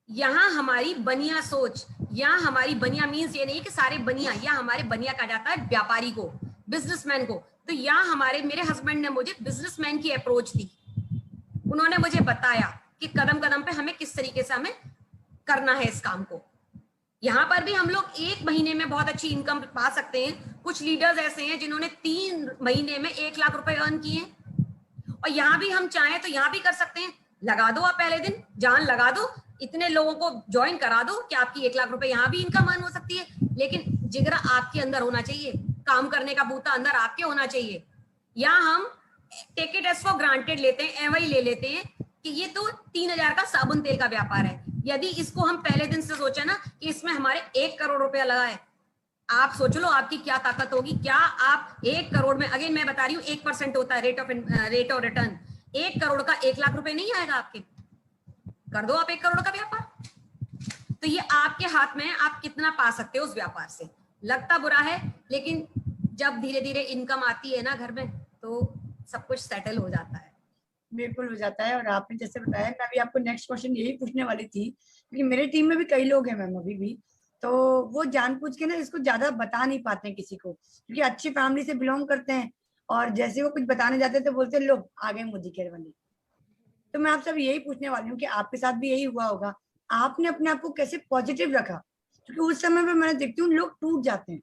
S2: यहाँ हमारी बनिया सोच, यहाँ हमारी बनिया मीन्स ये नहीं कि सारे बनिया, यहाँ हमारे बनिया कहा जाता है व्यापारी को, बिजनेसमैन को। तो यहाँ मेरे हस्बैंड ने मुझे बिजनेसमैन की अप्रोच दी। उन्होंने मुझे बताया कि कदम कदम पे हमें किस तरीके से हमें करना है इस काम को। यहाँ पर भी हम लोग 1 महीने में बहुत अच्छी इनकम पा सकते हैं, कुछ लीडर्स ऐसे हैं जिन्होंने 3 महीने में 1 लाख रुपए अर्न किए हैं। और यहाँ भी हम चाहें तो यहाँ भी कर सकते हैं। लगा दो आप पहले दिन, जान लगा दो, इतने लोगों को ज्वाइन करा दो कि आपकी 1 लाख रुपए यहाँ भी इनकम अर्न हो सकती है। लेकिन जिगरा आपके अंदर होना चाहिए, काम करने का बूता अंदर आपके होना चाहिए। या हम take it as for granted लेते हैं, एवं ले लेते हैं कि ये तो 3000 का साबुन तेल का व्यापार है। यदि इसको हम पहले दिन से सोचे ना कि इसमें हमारे 1 करोड़ रुपया लगा है, आप सोच लो आपकी क्या ताकत होगी। क्या आप 1 करोड़ में, अगेन मैं बता रही हूँ 1% होता है रेट ऑफ रिटर्न, 1 करोड़ का 1 लाख रुपए नहीं आएगा आपके। कर दो आप 1 करोड़ का व्यापार, तो ये आपके हाथ में है, आप कितना पा सकते हो उस व्यापार से। लगता बुरा है, लेकिन जब धीरे धीरे इनकम आती है ना घर में, तो सब कुछ सेटल हो जाता है।
S1: बिल्कुल हो जाता है। और आपने जैसे बताया, मैं अभी आपको नेक्स्ट क्वेश्चन यही पूछने वाली थी, क्योंकि मेरे टीम में भी कई लोग हैं मैम अभी भी, तो वो जानबूझ के ना इसको ज्यादा बता नहीं पाते हैं किसी को, क्योंकि अच्छी फैमिली से बिलोंग करते हैं, और जैसे वो कुछ बताने जाते हैं तो बोलते हैं लो आ गए मोदी केयर वाले। तो मैं आपसे यही पूछने वाली हूँ कि आपके साथ भी यही हुआ होगा, आपने अपने आप को कैसे पॉजिटिव रखा, क्योंकि उस समय पे मैंने देखती हूँ लोग टूट जाते हैं।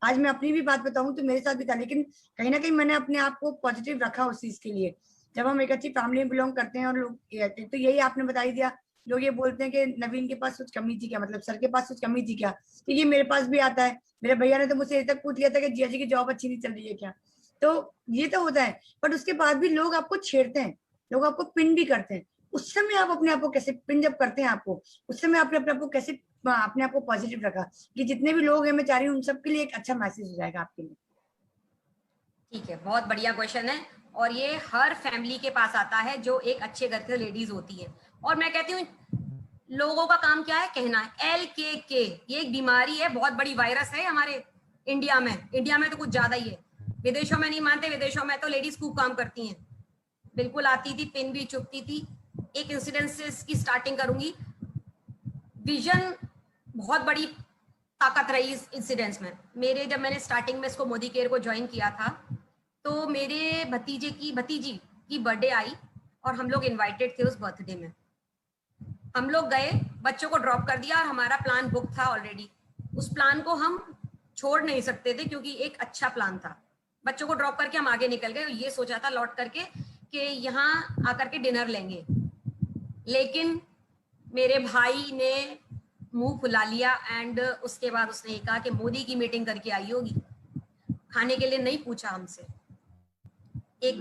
S1: आज मैं अपनी भी बात बताऊं तो मेरे साथ भी था, लेकिन कहीं ना कहीं मैंने अपने आप को पॉजिटिव रखा उस चीज के लिए। जब हम एक अच्छी फैमिली में बिलोंग करते हैं और लोग रहते हैं, तो यही आपने बता ही दिया, लोग ये बोलते हैं कि नवीन के पास कुछ कमी थी क्या, मतलब सर के पास कुछ कमी थी क्या। तो ये मेरे पास भी आता है, मेरे भैया ने तो मुझसे ये तक पूछ लिया था कि जिया जी की जॉब अच्छी नहीं चल रही है क्या। तो ये तो होता है, बट उसके बाद भी लोग आपको छेड़ते हैं, लोग आपको पिन भी करते हैं। उस समय आप अपने आप को कैसे पिन जब करते हैं आपको, उस समय आपने अपने आप को कैसे अपने आप को पॉजिटिव रखा कि जितने भी लोग हैं, मैं चाह रही हूँ उन सबके लिए एक अच्छा मैसेज हो जाएगा आपके लिए।
S2: ठीक है, बहुत बढ़िया क्वेश्चन है, और ये हर फैमिली के पास आता है जो एक अच्छे घर की लेडीज होती है। और मैं कहती हूँ लोगों का काम क्या है, कहना है। LKK ये एक बीमारी है, बहुत बड़ी वायरस है हमारे इंडिया में तो कुछ ज्यादा ही है। विदेशों में नहीं मानते, विदेशों में तो लेडीज खूब काम करती हैं। बिल्कुल आती थी, पिन भी चुपती थी। एक इंसिडेंट से इसकी स्टार्टिंग करूंगी। विजन बहुत बड़ी ताकत रही इस इंसिडेंट्स में। जब मैंने स्टार्टिंग में इसको मोदी केयर को ज्वाइन किया था, तो मेरे भतीजी की बर्थडे आई और हम लोग इनवाइटेड थे उस बर्थडे में। हम लोग गए, बच्चों को ड्रॉप कर दिया और हमारा प्लान बुक था ऑलरेडी। उस प्लान को हम छोड़ नहीं सकते थे क्योंकि एक अच्छा प्लान था। बच्चों को ड्रॉप करके हम आगे निकल गए, ये सोचा था लौट करके कि यहाँ आकर के डिनर लेंगे, लेकिन मेरे भाई ने मुंह फुला लिया एंड उसके बाद उसने कहा कि मोदी की मीटिंग करके आई होगी, खाने के लिए नहीं पूछा हमसे। एक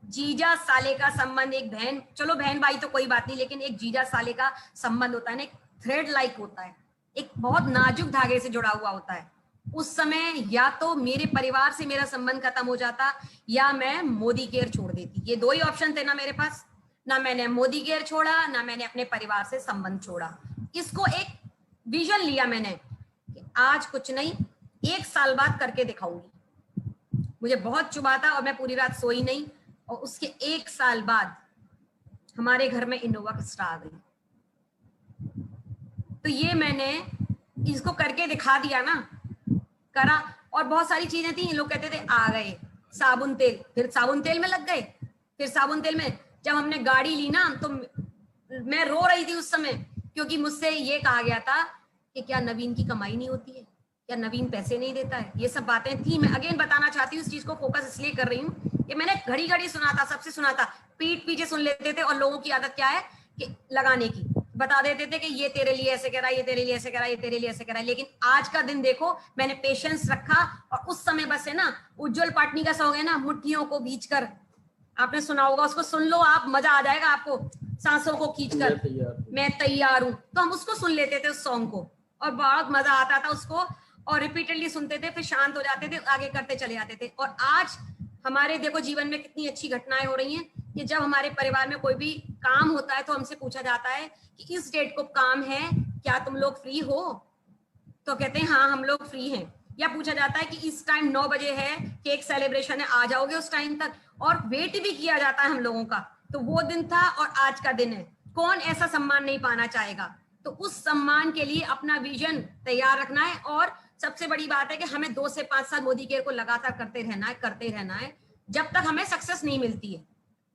S2: जीजा साले का संबंध, एक बहन, चलो बहन भाई तो कोई बात नहीं, लेकिन एक जीजा साले का संबंध होता है ना, एक थ्रेड लाइक होता है, एक बहुत नाजुक धागे से जुड़ा हुआ होता है। उस समय या तो मेरे परिवार से मेरा संबंध खत्म हो जाता या मैं मोदी केयर छोड़ देती। ये दो ही ऑप्शन थे ना मेरे पास, ना मैंने मोदी केयर छोड़ा, ना मैंने अपने परिवार से संबंध छोड़ा। इसको एक विजन लिया मैंने कि आज कुछ नहीं, 1 साल बाद करके दिखाऊंगी। मुझे बहुत चुभा था और मैं पूरी रात सोई नहीं, और उसके 1 साल बाद हमारे घर में इनोवा क्रिस्टा आ गई। तो ये मैंने इसको करके दिखा दिया ना, करा। और बहुत सारी चीजें थी, लोग कहते थे आ गए साबुन तेल, फिर साबुन तेल में लग गए, फिर साबुन तेल में जब हमने गाड़ी ली ना, तो मैं रो रही थी उस समय, क्योंकि मुझसे ये कहा गया था कि क्या नवीन की कमाई नहीं होती है, क्या नवीन पैसे नहीं देता है। ये सब बातें थी। मैं अगेन बताना चाहती हूँ, इस चीज को फोकस इसलिए कर रही हूँ कि मैंने घड़ी घड़ी सुना था, सबसे सुना था, पीठ पीछे सुन लेते थे। और लोगों की आदत क्या है कि लगाने की, बता देते थे कि ये तेरे लिए ऐसे करा, ये तेरे लिए ऐसे करा, ये तेरे लिए ऐसे करा। लेकिन आज का दिन देखो, मैंने पेशेंस रखा, और उस समय बस है ना, उज्जवल पाटनी का सॉन्ग है ना, मुट्ठियों को भींच कर, आपने सुना होगा, उसको सुन लो आप, मजा आ जाएगा आपको। सांसों को खींचकर मैं तैयार हूं, तो हम उसको सुन लेते थे उस सॉन्ग को, और बहुत मजा आता था उसको, और रिपीटेडली सुनते थे, फिर शांत हो जाते थे, आगे करते चले जाते थे। और आज हमारे देखो जीवन में कितनी अच्छी घटनाएं हो रही हैं कि जब हमारे परिवार में कोई भी काम होता है तो हमसे पूछा जाता है कि इस डेट को काम है, क्या तुम लोग फ्री हो, तो कहते हैं हाँ हम लोग फ्री हैं। या पूछा जाता है कि इस टाइम 9 बजे है, केक सेलिब्रेशन है, आ जाओगे उस टाइम तक, और वेट भी किया जाता है हम लोगों का। तो वो दिन था और आज का दिन है, कौन ऐसा सम्मान नहीं पाना चाहेगा। तो उस सम्मान के लिए अपना विजन तैयार रखना है, और सबसे बड़ी बात है कि हमें 2 से 5 साल मोदी केयर को लगातार करते रहना है जब तक हमें सक्सेस नहीं मिलती है।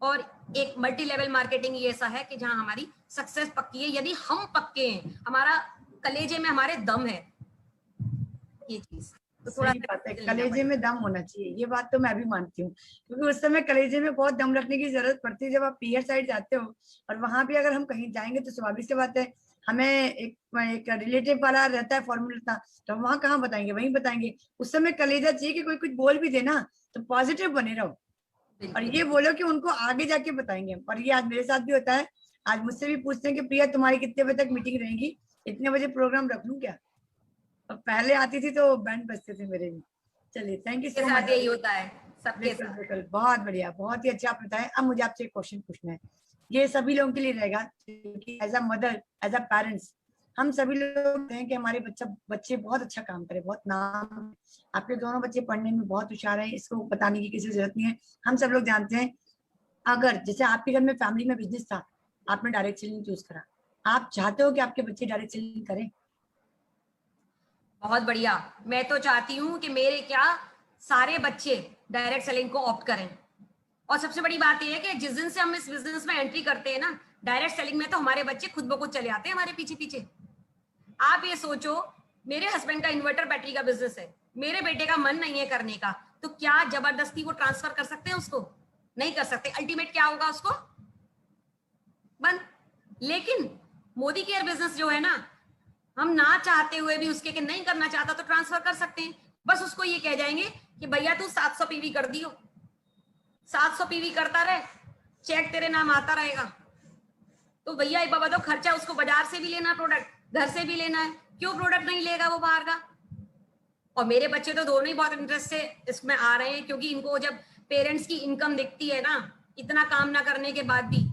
S2: और एक मल्टी लेवल मार्केटिंग ये ऐसा है कि जहां हमारी सक्सेस पक्की है, यदि हम पक्के हैं, हमारा कलेजे में हमारे दम है, ये चीज। तो थोड़ा
S1: सही बात है, कलेजे में दम होना चाहिए, ये बात तो मैं भी मानती हूँ, क्योंकि उस समय कलेजे में बहुत दम रखने की जरूरत पड़ती है जब आप पीयर साइड जाते हो। और वहां भी अगर हम कहीं जाएंगे तो स्वाभाविक सी बात है, हमें एक रिलेटिव वाला रहता है फॉर्मूला, तो हम वहां कहाँ बताएंगे, वहीं बताएंगे। उस समय कलेजा चाहिए कि कोई कुछ बोल भी देना तो पॉजिटिव बने रहो, और
S2: बिल्कुल
S1: ये बोलो कि उनको आगे जाके बताएंगे। और ये आज मेरे साथ भी होता है, आज मुझसे भी पूछते हैं कि प्रिया तुम्हारी कितने बजे तक मीटिंग रहेगी, इतने बजे प्रोग्राम रख लूं क्या। और पहले आती थी तो बैंड बजते थे मेरे भी। चलिए, थैंक यू
S2: के
S1: सो
S2: साथ
S1: मच।
S2: यही होता है, सबके
S1: बिल्कुल
S2: साथ।
S1: बिल्कुल, बहुत बढ़िया, बहुत ही अच्छा आप बताएं। अब मुझे आपसे एक क्वेश्चन पूछना है, ये सभी लोगों के लिए रहेगा, क्योंकि as a mother, as a parents, हम सभी लोग हैं कि हमारे बच्चे बहुत अच्छा काम करें, बहुत नाम, आपके दोनों बच्चे पढ़ने में बहुत होशियार हैं, इसको बताने की किसी जरूरत नहीं है, हम सब लोग जानते हैं। अगर जैसे आपके घर में फैमिली में बिजनेस था, आपने डायरेक्ट सेलिंग चूज करा, आप चाहते हो कि आपके बच्चे डायरेक्ट सेलिंग करें?
S2: बहुत बढ़िया। मैं तो चाहती हूँ कि मेरे क्या सारे बच्चे डायरेक्ट सेलिंग को ऑप्ट करें। और सबसे बड़ी बात यह है कि जिस दिन से हम इस बिजनेस में एंट्री करते हैं ना, डायरेक्ट सेलिंग में, तो हमारे बच्चे खुद ब खुद चले आते हैं हमारे पीछे पीछे। आप ये सोचो, मेरे हस्बैंड का इन्वर्टर बैटरी का बिजनेस है, मेरे बेटे का मन नहीं है करने का, तो क्या जबरदस्ती वो ट्रांसफर कर सकते हैं उसको? नहीं कर सकते। अल्टीमेट क्या होगा उसको? बंद। लेकिन मोदी केयर बिजनेस जो है ना, हम ना चाहते हुए भी उसके कि नहीं करना चाहता तो ट्रांसफर कर सकते हैं। बस उसको ये कह जाएंगे कि भैया तू 700 पीवी कर दियो, 700 पीवी करता रहे, चेक तेरे नाम आता रहेगा। तो भैया एक बाबा, तो खर्चा उसको बाजार से भी लेना, प्रोडक्ट घर से भी लेना है, क्यों प्रोडक्ट नहीं लेगा वो बाहर का? और मेरे बच्चे तो दोनों ही बहुत इंटरेस्ट से इसमें आ रहे हैं, क्योंकि इनको जब पेरेंट्स की इनकम दिखती है ना, इतना काम ना करने के बाद भी,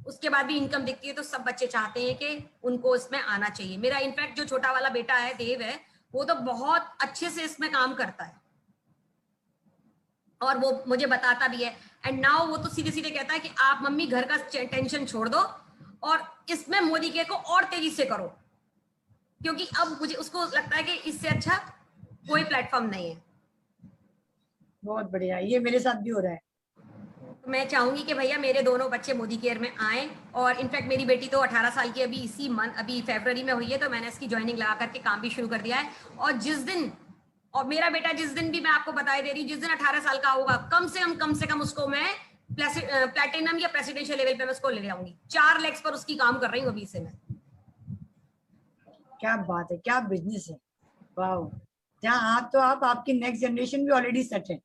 S2: उसके बाद भी इनकम दिखती है, तो सब बच्चे चाहते हैं कि उनको इसमें आना चाहिए। मेरा इनफैक्ट जो छोटा वाला बेटा है, देव है, वो तो बहुत अच्छे से इसमें काम करता है और वो मुझे बताता भी है। एंड नाउ वो तो सीधे सीधे कहता है कि आप मम्मी घर का टेंशन छोड़ दो और इसमें मोदी के को और तेजी से करो, क्योंकि अब मुझे उसको लगता है कि इससे अच्छा कोई प्लेटफॉर्म नहीं है।
S1: बहुत बढ़िया, ये मेरे साथ भी हो रहा है।
S2: तो मैं चाहूंगी कि भैया मेरे दोनों बच्चे मोदी केयर में आए। और इनफैक्ट मेरी बेटी तो 18 साल की अभी इसी मंथ, अभी फरवरी में हुई है, तो मैंने इसकी ज्वाइनिंग लगा करके काम भी शुरू कर दिया है। और जिस दिन, और मेरा बेटा जिस दिन भी, मैं आपको बताई दे रही हूँ, जिस दिन 18 साल का होगा, कम से कम उसको मैं प्लेटिनम या प्रेसिडेंशियल लेवल पे मैं उसको ले आऊंगी। 4 लेग्स पर उसकी काम कर रही हूँ अभी से मैं।
S1: क्या बात है, क्या बिजनेस है, वाह। जहाँ आप तो आपकी नेक्स्ट जनरेशन भी ऑलरेडी सेट है,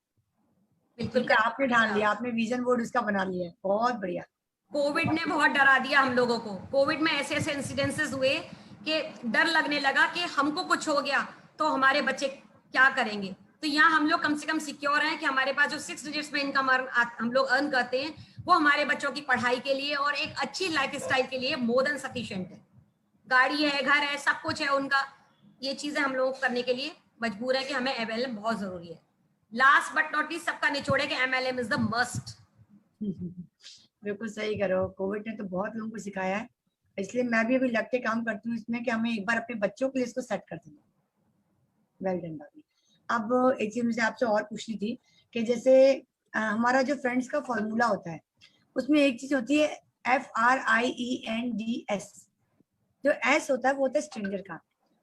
S2: बिल्कुल
S1: क्योंकि आपने ठान
S2: कर।
S1: लिया, आपने विजन बोर्ड उसका बना लिया है, बहुत बढ़िया।
S2: कोविड ने बहुत डरा दिया हम लोगों को। कोविड में ऐसे ऐसे इंसिडेंसेस हुए कि डर लगने लगा कि हमको कुछ हो गया तो हमारे बच्चे क्या करेंगे। तो यहाँ हम लोग कम से कम सिक्योर हैं कि हमारे पास जो 6 डिजिट्स में इनकम हम लोग अर्न करते हैं, वो हमारे बच्चों की पढ़ाई के लिए और एक अच्छी लाइफ स्टाइल के लिए मोर देन सफिशिएंट है। गाड़ी है, घर है, सब कुछ है उनका। ये चीजें हम लोग करने के लिए मजबूर है कि हमें एमएलएम बहुत जरूरी है। लास्ट बट नॉट लीस्ट सबका निचोड़े कि एमएलएम इज द मस्ट।
S1: बिल्कुल सही करो, कोविड ने तो बहुत लोगों को सिखाया है, इसलिए मैं भी अभी लग के काम करती हूँ इसमें कि हमें एक बार अपने बच्चों के लिए इसको सेट कर देना। वेल डन भाभी। अब एक चीज मुझे आपसे और पूछनी थी कि जैसे हमारा जो फ्रेंड्स का फॉर्मूला होता है, उसमें एक चीज होती है FRIENDS, जो एस होता है वो होता है स्ट्रेंजर का।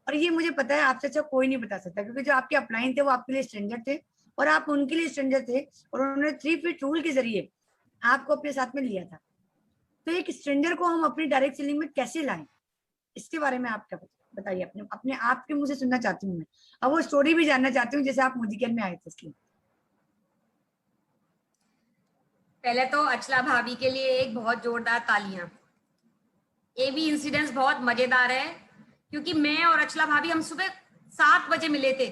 S1: और ये मुझे पता है आपसे अच्छा कोई नहीं बता सकता, क्योंकि जो आपके अपलाइन थे वो आपके लिए स्ट्रेंजर थे और आप उनके लिए स्ट्रेंजर थे, और उन्होंने 3 फीट रूल के जरिए आपको अपने साथ में लिया था। तो एक स्ट्रेंजर को हम अपनी डायरेक्ट सेलिंग में कैसे लाएं, इसके बारे में आप क्या बताइए, अपने अपने आप के मुंह से सुनना चाहती हूँ मैं, और वो स्टोरी भी जानना चाहती हूँ जैसे आप मोदी केयर में आए थे इसलिए।
S2: पहले तो अचला भाभी के लिए एक बहुत जोरदार तालियां। ये भी इंसिडेंस बहुत मजेदार है, क्योंकि मैं और अचला भाभी हम सुबह 7 बजे मिले थे।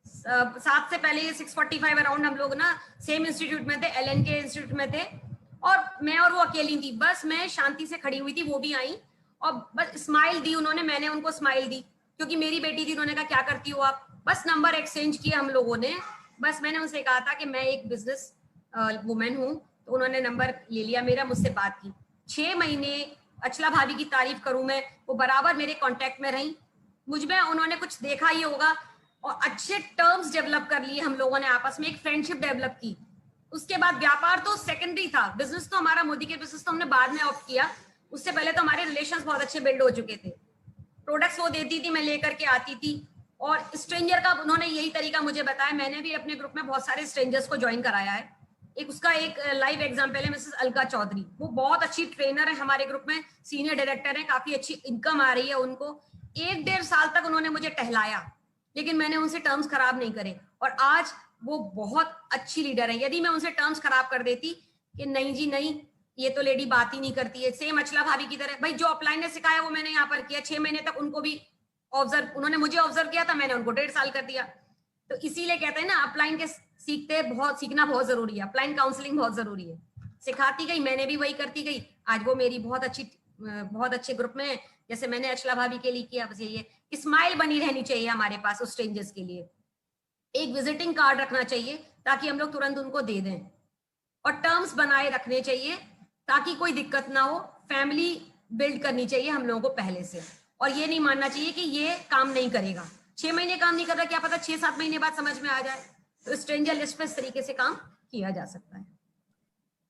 S2: 7 से पहले 6:45 अराउंड हम लोग ना सेम इंस्टीट्यूट में थे, LN के इंस्टीट्यूट में थे। और मैं और वो अकेली थी, बस मैं शांति से खड़ी हुई थी, वो भी आई और बस स्माइल दी उन्होंने, मैंने उनको स्माइल दी, क्योंकि मेरी बेटी थी। उन्होंने कहा क्या करती हो आप, बस नंबर एक्सचेंज किया हम लोगों ने। बस मैंने उनसे कहा था कि मैं एक बिजनेस वुमेन हूँ, तो उन्होंने नंबर ले लिया मेरा, मुझसे बात की। 6 महीने अचला भाभी की तारीफ करूं मैं, वो बराबर मेरे कांटेक्ट में रही। मुझ में उन्होंने कुछ देखा ही होगा और अच्छे टर्म्स डेवलप कर लिए हम लोगों ने, आपस में एक फ्रेंडशिप डेवलप की। उसके बाद व्यापार तो सेकेंडरी था, बिजनेस तो हमारा मोदी के बिजनेस तो हमने बाद में ऑप्ट किया। उससे पहले तो हमारे रिलेशंस बहुत अच्छे बिल्ड हो चुके थे। प्रोडक्ट्स वो देती थी, मैं लेकर के आती थी, और स्ट्रेंजर का उन्होंने यही तरीका मुझे बताया। मैंने भी अपने ग्रुप में बहुत सारे स्ट्रेंजर्स को ज्वाइन कराया है। उसका एक लाइव एग्जांपल है मिसेस अलका चौधरी, वो बहुत अच्छी ट्रेनर है, हमारे ग्रुप में सीनियर डायरेक्टर है, काफी अच्छी इनकम आ रही है उनको। 1-1.5 साल तक उन्होंने मुझे टहलाया, लेकिन मैंने उनसे टर्म्स खराब नहीं करे, और आज वो बहुत अच्छी लीडर है। यदि मैं उनसे टर्म्स खराब कर देती कि नहीं जी नहीं, ये तो लेडी बात ही नहीं करती है, सेम अचला भाभी की तरह, भाई जो अपलाइन ने सिखाया वो मैंने यहाँ पर किया, 6 महीने तक उनको भी ऑब्जर्व, उन्होंने मुझे ऑब्जर्व किया था, मैंने उनको 1.5 साल कर दिया। तो इसीलिए कहते हैं ना, अपलाइन के सीखना बहुत जरूरी है, अपलाइन काउंसलिंग बहुत जरूरी है। सिखाती गई, मैंने भी वही करती गई, आज वो मेरी बहुत अच्छे ग्रुप में है। जैसे मैंने अचला भाभी के लिए किया, बस यही है, स्माइल बनी रहनी चाहिए हमारे पास उस स्ट्रेंजर्स के लिए। एक विजिटिंग कार्ड रखना चाहिए ताकि हम लोग तुरंत उनको दे दें, और टर्म्स बनाए रखने चाहिए ताकि कोई दिक्कत ना हो। फैमिली बिल्ड करनी चाहिए हम लोगों को पहले से, और ये नहीं मानना चाहिए कि ये काम नहीं करेगा, 6 महीने काम नहीं कर रहा, क्या पता 6-7 महीने बाद समझ में आ जाए। तो स्ट्रेंजर लिस्ट पे इस तरीके से काम किया जा सकता है।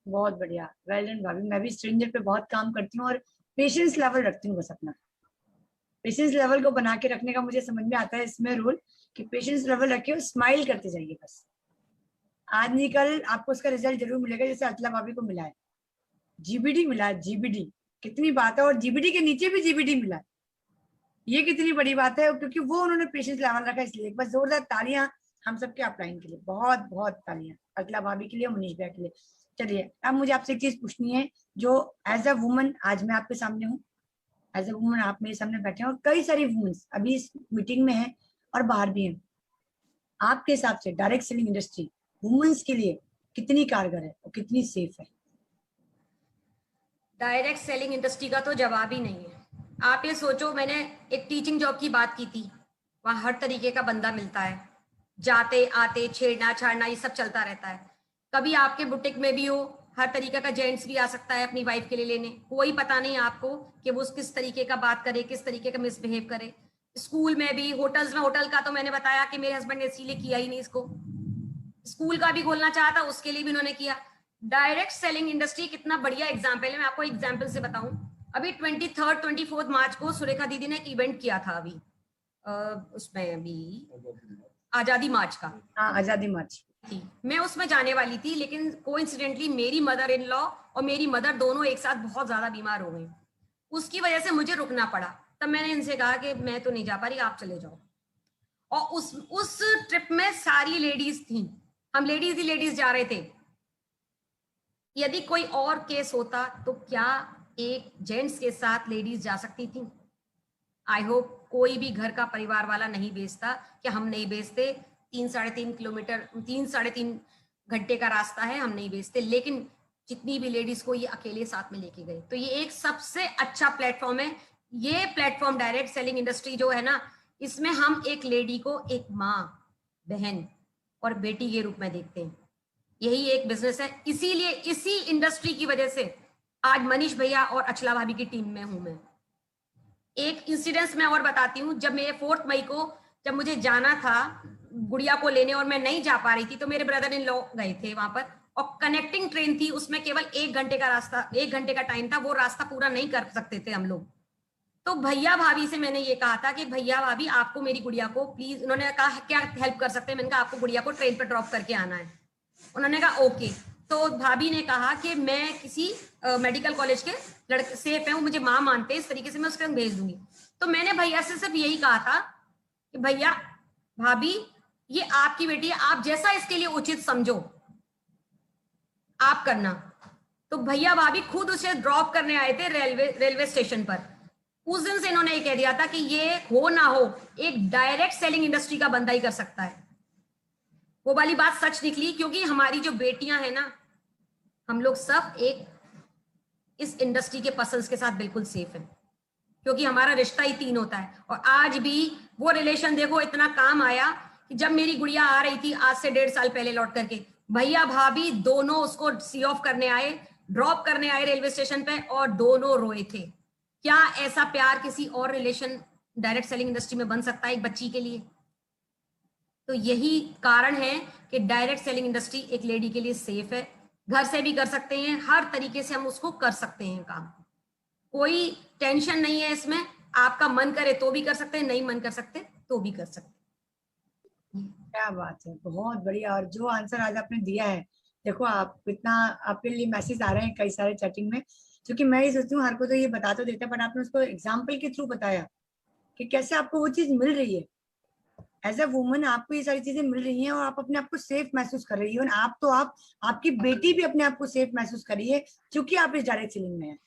S1: बहुत बढ़िया, वेल डन भाभी। मैं भी स्ट्रेंजर पे बहुत काम करती हूँ और पेशेंस लेवल रखती हूँ बस अपना। पेशेंस लेवल को बना के रखने का मुझे समझ में आता है इसमें रूल, कि पेशेंस लेवल रखे और स्माइल करते जाइए बस। आज नहीं कल आपको उसका रिजल्ट जरूर मिलेगा, जैसे अतला भाभी को मिला है, जीबीडी मिला है, जीबीडी, कितनी बात है, और जीबीडी के नीचे भी जीबीडी मिला है, ये कितनी बड़ी बात है, क्योंकि वो उन्होंने पेशेंस लेवल रखा। इसलिए बस जोरदार तालियां हम सबके अपलाइन के लिए, बहुत बहुत तालियां अतला भाभी के लिए, मनीष भैया के लिए। चलिए अब मुझे आपसे एक चीज पूछनी है, जो एज अ वुमन आज मैं आपके सामने हूँ, एज अ वुमन आप मेरे सामने बैठे हैं, और कई सारी वुमेन्स अभी इस मीटिंग में है और बाहर भी हैं। आपके हिसाब से डायरेक्ट सेलिंग इंडस्ट्री वुमेन्स के लिए कितनी कारगर है और कितनी सेफ है?
S2: डायरेक्ट सेलिंग इंडस्ट्री का तो जवाब ही नहीं है। आप ये सोचो, मैंने एक टीचिंग जॉब की बात की थी, वहां हर तरीके का बंदा मिलता है, जाते आते छेड़ना छाड़ना ये सब चलता रहता है। कभी आपके बुटीक में भी हो, हर तरीके का जेंट्स भी आ सकता है अपनी वाइफ के लिए लेने, कोई पता नहीं आपको कि वो किस तरीके का बात करे, किस तरीके का मिसबिहेव करे। स्कूल में भी, होटल्स में, होटल का तो मैंने बताया कि मेरे हस्बैंड ने इसीलिए किया ही नहीं इसको, स्कूल का भी खोलना चाहा था, उसके लिए भी उन्होंने किया। डायरेक्ट सेलिंग इंडस्ट्री कितना बढ़िया एग्जाम्पल है, मैं आपको एग्जाम्पल से बताऊं। अभी 23-24 मार्च को सुरेखा दीदी ने एक इवेंट किया था, अभी उसमें अभी आजादी मार्च का,
S1: हाँ आजादी मार्च
S2: थी, मैं उसमें जाने वाली थी, लेकिन कोइंसिडेंटली मेरी मदर इन लॉ और मेरी मदर दोनों एक साथ बहुत ज्यादा बीमार हो गई, उसकी वजह से मुझे रुकना पड़ा। तब मैंने इनसे कहा कि मैं तो नहीं जा पा रही, आप चले जाओ। और उस ट्रिप में सारी लेडीज थी, हम लेडीज ही लेडीज जा रहे थे। यदि कोई और केस होता तो क्या एक जेंट्स के साथ लेडीज जा सकती थी? आई होप कोई भी घर का परिवार वाला नहीं बेचता, कि हम नहीं बेचते, 3-3.5 किलोमीटर, 3-3.5 घंटे का रास्ता है, हम नहीं बेचते। लेकिन जितनी भी लेडीज को ये अकेले साथ में लेके गए, तो ये एक सबसे अच्छा प्लेटफॉर्म है। ये प्लेटफॉर्म डायरेक्ट सेलिंग इंडस्ट्री जो है ना, इसमें हम एक लेडी को एक माँ, बहन और बेटी के रूप में देखते हैं। यही एक बिजनेस है, इसीलिए इसी इंडस्ट्री की वजह से आज मनीष भैया और अचला भाभी की टीम में हूं मैं। एक इंसिडेंस मैं और बताती हूँ, जब मेरे 4 मई को जब मुझे जाना था गुड़िया को लेने और मैं नहीं जा पा रही थी, तो मेरे ब्रदर इन लॉ गए थे वहां पर, और कनेक्टिंग ट्रेन थी, उसमें केवल 1 घंटे का रास्ता, 1 घंटे का टाइम था, वो रास्ता पूरा नहीं कर सकते थे हम लोग। तो भैया भाभी से मैंने ये कहा था कि भैया भाभी आपको मेरी गुड़िया को प्लीज, उन्होंने कहा क्या हेल्प कर सकते हैं, मैंने कहा आपको गुड़िया को ट्रेन पर ड्रॉप करके आना है। उन्होंने कहा ओके। तो भाभी ने कहा कि मैं किसी मेडिकल कॉलेज के लड़के सेफ है, वो मुझे माँ मानते हैं, इस तरीके से मैं उसके भेज दूंगी। तो मैंने भैया से सिर्फ यही कहा था कि भैया भाभी ये आपकी बेटी है, आप जैसा इसके लिए उचित समझो आप करना। तो भैया भाभी खुद उसे ड्रॉप करने आए थे रेलवे स्टेशन पर। उस दिन से इन्होंने ये कह दिया था कि ये हो ना हो, एक डायरेक्ट सेलिंग इंडस्ट्री का बंदा ही कर सकता है। वो वाली बात सच निकली, क्योंकि हमारी जो बेटियां हैं ना, हम लोग सब एक इस इंडस्ट्री के पर्सन्स के साथ बिल्कुल सेफ है, क्योंकि हमारा रिश्ता ही 3 होता है। और आज भी वो रिलेशन देखो इतना काम आया कि जब मेरी गुड़िया आ रही थी आज से 1.5 साल पहले लौट करके, भैया भाभी दोनों उसको सी ऑफ करने आए, ड्रॉप करने आए रेलवे स्टेशन पे, और दोनों रोए थे। क्या ऐसा प्यार किसी और रिलेशन डायरेक्ट सेलिंग इंडस्ट्री में बन सकता है एक बच्ची के लिए? तो यही कारण है कि डायरेक्ट सेलिंग इंडस्ट्री एक लेडी के लिए सेफ है। घर से भी कर सकते हैं, हर तरीके से हम उसको कर सकते हैं काम, कोई टेंशन नहीं है इसमें। आपका मन करे तो भी कर सकते हैं, नहीं मन कर सकते तो भी कर सकते हैं।
S1: क्या बात है, बहुत बढ़िया। और जो आंसर आज आपने दिया है, देखो आप कितना, आपके लिए मैसेज आ रहे हैं कई सारे चैटिंग में, क्योंकि मैं ये सोचती हूँ हर को तो ये बता तो देता है, पर आपने उसको एग्जाम्पल के थ्रू बताया कि कैसे आपको वो चीज मिल रही है। एज अ वुमन आपको ये सारी चीजें मिल रही हैं और आप अपने आप को सेफ महसूस कर रही हो। और आप तो आप, आपकी बेटी भी अपने आप को सेफ महसूस कर रही है क्योंकि आप इस डायरेक्ट सेलिंग में हैं।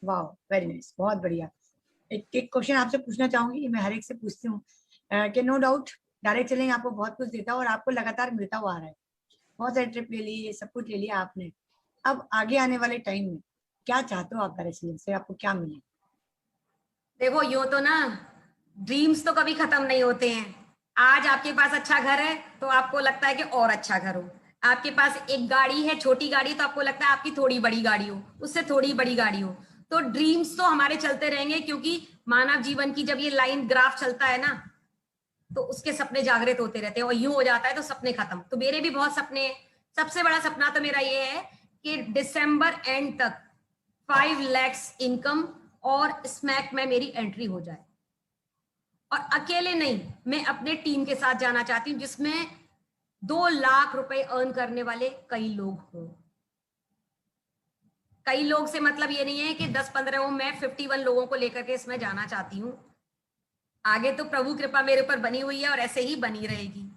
S1: वाह, वेरी नाइस, बहुत बढ़िया। एक एक क्वेश्चन आपसे पूछना चाहूंगी, मैं हर एक से पूछती हूँ कि नो डाउट डायरेक्ट सेलिंग आपको बहुत कुछ देता है और आपको लगातार मिलता हुआ आ रहा है। बहुत सारे ट्रिप ले लिए, सब कुछ ले लिया आपने। अब आगे आने वाले टाइम में क्या चाहते हो आप डायरेक्ट सेलिंग से, आपको क्या मिले?
S2: देखो यूं तो ना ड्रीम्स तो कभी खत्म नहीं होते हैं। आज आपके पास अच्छा घर है तो आपको लगता है कि और अच्छा घर हो। आपके पास एक गाड़ी है, छोटी गाड़ी, तो आपको लगता है आपकी थोड़ी बड़ी गाड़ी हो, उससे थोड़ी बड़ी गाड़ी हो। तो ड्रीम्स तो हमारे चलते रहेंगे, क्योंकि मानव जीवन की जब ये लाइन ग्राफ चलता है ना, तो उसके सपने जागृत होते रहते हैं, और यूं हो जाता है तो सपने खत्म। तो मेरे भी बहुत सपने हैं। सबसे बड़ा सपना तो मेरा ये है कि दिसंबर एंड तक 5 लाख इनकम और स्मैक में मेरी एंट्री हो जाए। और अकेले नहीं, मैं अपने टीम के साथ जाना चाहती हूँ, जिसमें 2 लाख रुपए अर्न करने वाले कई लोग हों। कई लोग से मतलब ये नहीं है कि 10-15 हो, मैं 51 लोगों को लेकर के इसमें जाना चाहती हूँ। आगे तो प्रभु कृपा मेरे ऊपर बनी हुई है और ऐसे ही बनी रहेगी।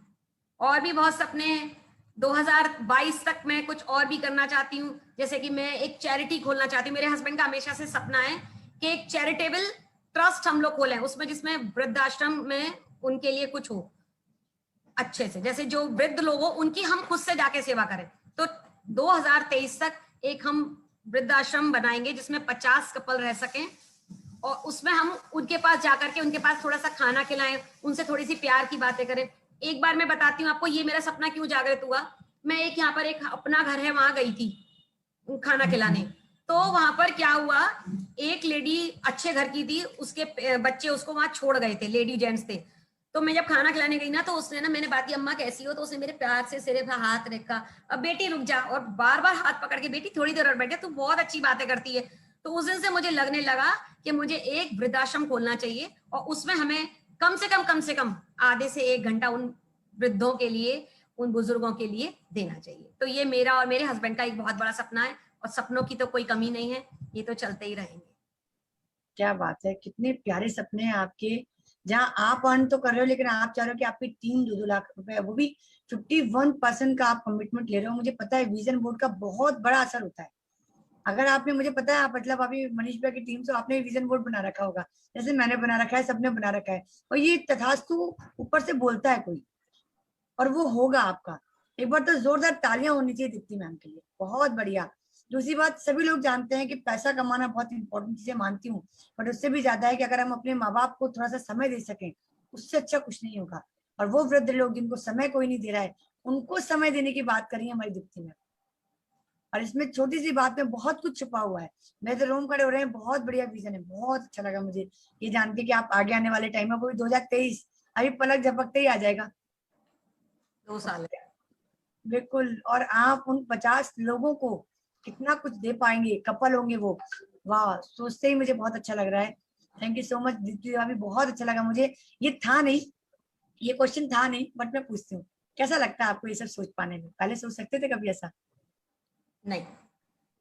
S2: और भी बहुत सपने हैं। 2022 तक मैं कुछ और भी करना चाहती हूँ, जैसे कि मैं एक चैरिटी खोलना चाहती हूँ। मेरे हस्बैंड का हमेशा से सपना है कि एक चैरिटेबल ट्रस्ट हम लोग खोलें, उसमें जिसमें वृद्धाश्रम में उनके लिए कुछ हो अच्छे से, जैसे जो वृद्ध लोग हो उनकी हम खुद से जाके सेवा करें। तो 2023 तक एक हम वृद्धाश्रम बनाएंगे जिसमें 50 कपल रह सकें, और उसमें हम उनके पास जाकर के उनके पास थोड़ा सा खाना खिलाएं, उनसे थोड़ी सी प्यार की बातें करें। एक बार मैं बताती हूँ आपको ये मेरा सपना क्यों जागृत हुआ। मैं एक यहाँ पर एक अपना घर है वहां गई थी खाना खिलाने। तो वहां पर क्या हुआ, एक लेडी अच्छे घर की थी, उसके बच्चे उसको वहां छोड़ गए थे, लेडी जेंट्स थे। तो मैं जब खाना खिलाने गई ना, तो उसने ना, मैंने बात की अम्मा कैसी हो, तो उसने मेरे प्यार से सिरे पे हाथ रखा, अब बेटी रुक जा, और बार बार हाथ पकड़ के, बेटी थोड़ी देर और बैठे, तू बहुत अच्छी बातें करती है। तो उस दिन से मुझे लगने लगा कि मुझे एक वृद्धाश्रम खोलना चाहिए, और उसमें हमें कम से कम आधे से 1 घंटा उन वृद्धों के लिए, उन बुजुर्गों के लिए देना चाहिए। तो ये मेरा और मेरे हस्बैंड का एक बहुत बड़ा सपना है, और सपनों की तो कोई कमी नहीं है, ये तो चलते ही रहेंगे।
S1: क्या बात है, कितने प्यारे सपने हैं आपके। जहाँ आप अर्न तो कर रहे हो, लेकिन आप चाह रहे हो कि आपकी टीम 2-2 लाख रुपए, वो भी 51% का आप कमिटमेंट ले रहे हो। मुझे पता है विजन बोर्ड का बहुत बड़ा असर होता है। अगर आपने, मुझे पता है आप, मतलब अभी मनीष भैया की टीम से आपने विजन बोर्ड बना रखा होगा, जैसे मैंने बना रखा है, सबने बना रखा है, और ये तथास्तु ऊपर से बोलता है कोई, और वो होगा आपका। एक बार तो जोरदार तालियां होनी चाहिए दीप्ति मैम के लिए, बहुत बढ़िया। दूसरी बात, सभी लोग जानते हैं कि पैसा कमाना बहुत इंपॉर्टेंट चीजें, मानती हूँ, बट उससे भी ज्यादा है कि अगर हम अपने माँ बाप को थोड़ा सा समय दे सकें, उससे अच्छा कुछ नहीं होगा। और वो वृद्ध लोग जिनको समय कोई नहीं दे रहा है, उनको समय देने की बात करी है हमारी दीप्ति मैम। और इसमें छोटी सी बात में बहुत कुछ छुपा हुआ है। मेरे तो रोम खड़े हो रहे हैं, बहुत बढ़िया विजन है। बहुत अच्छा लगा मुझे ये जान के कि आप आगे आने वाले टाइम में, वो भी 2023 अभी पलक झपकते ही आ जाएगा।
S2: 2 साल है।
S1: बिल्कुल। और आप उन 50 लोगों को कितना कुछ दे पाएंगे, कपल होंगे वो। वाह, सोचते ही मुझे बहुत अच्छा लग रहा है। Thank you so much Deepti भाभी, बहुत अच्छा लगा मुझे। ये था नहीं, ये क्वेश्चन था नहीं, बट मैं पूछती हूँ, कैसा लगता है आपको ये सब सोच पाने में? पहले सोच सकते थे कभी ऐसा?
S2: नहीं,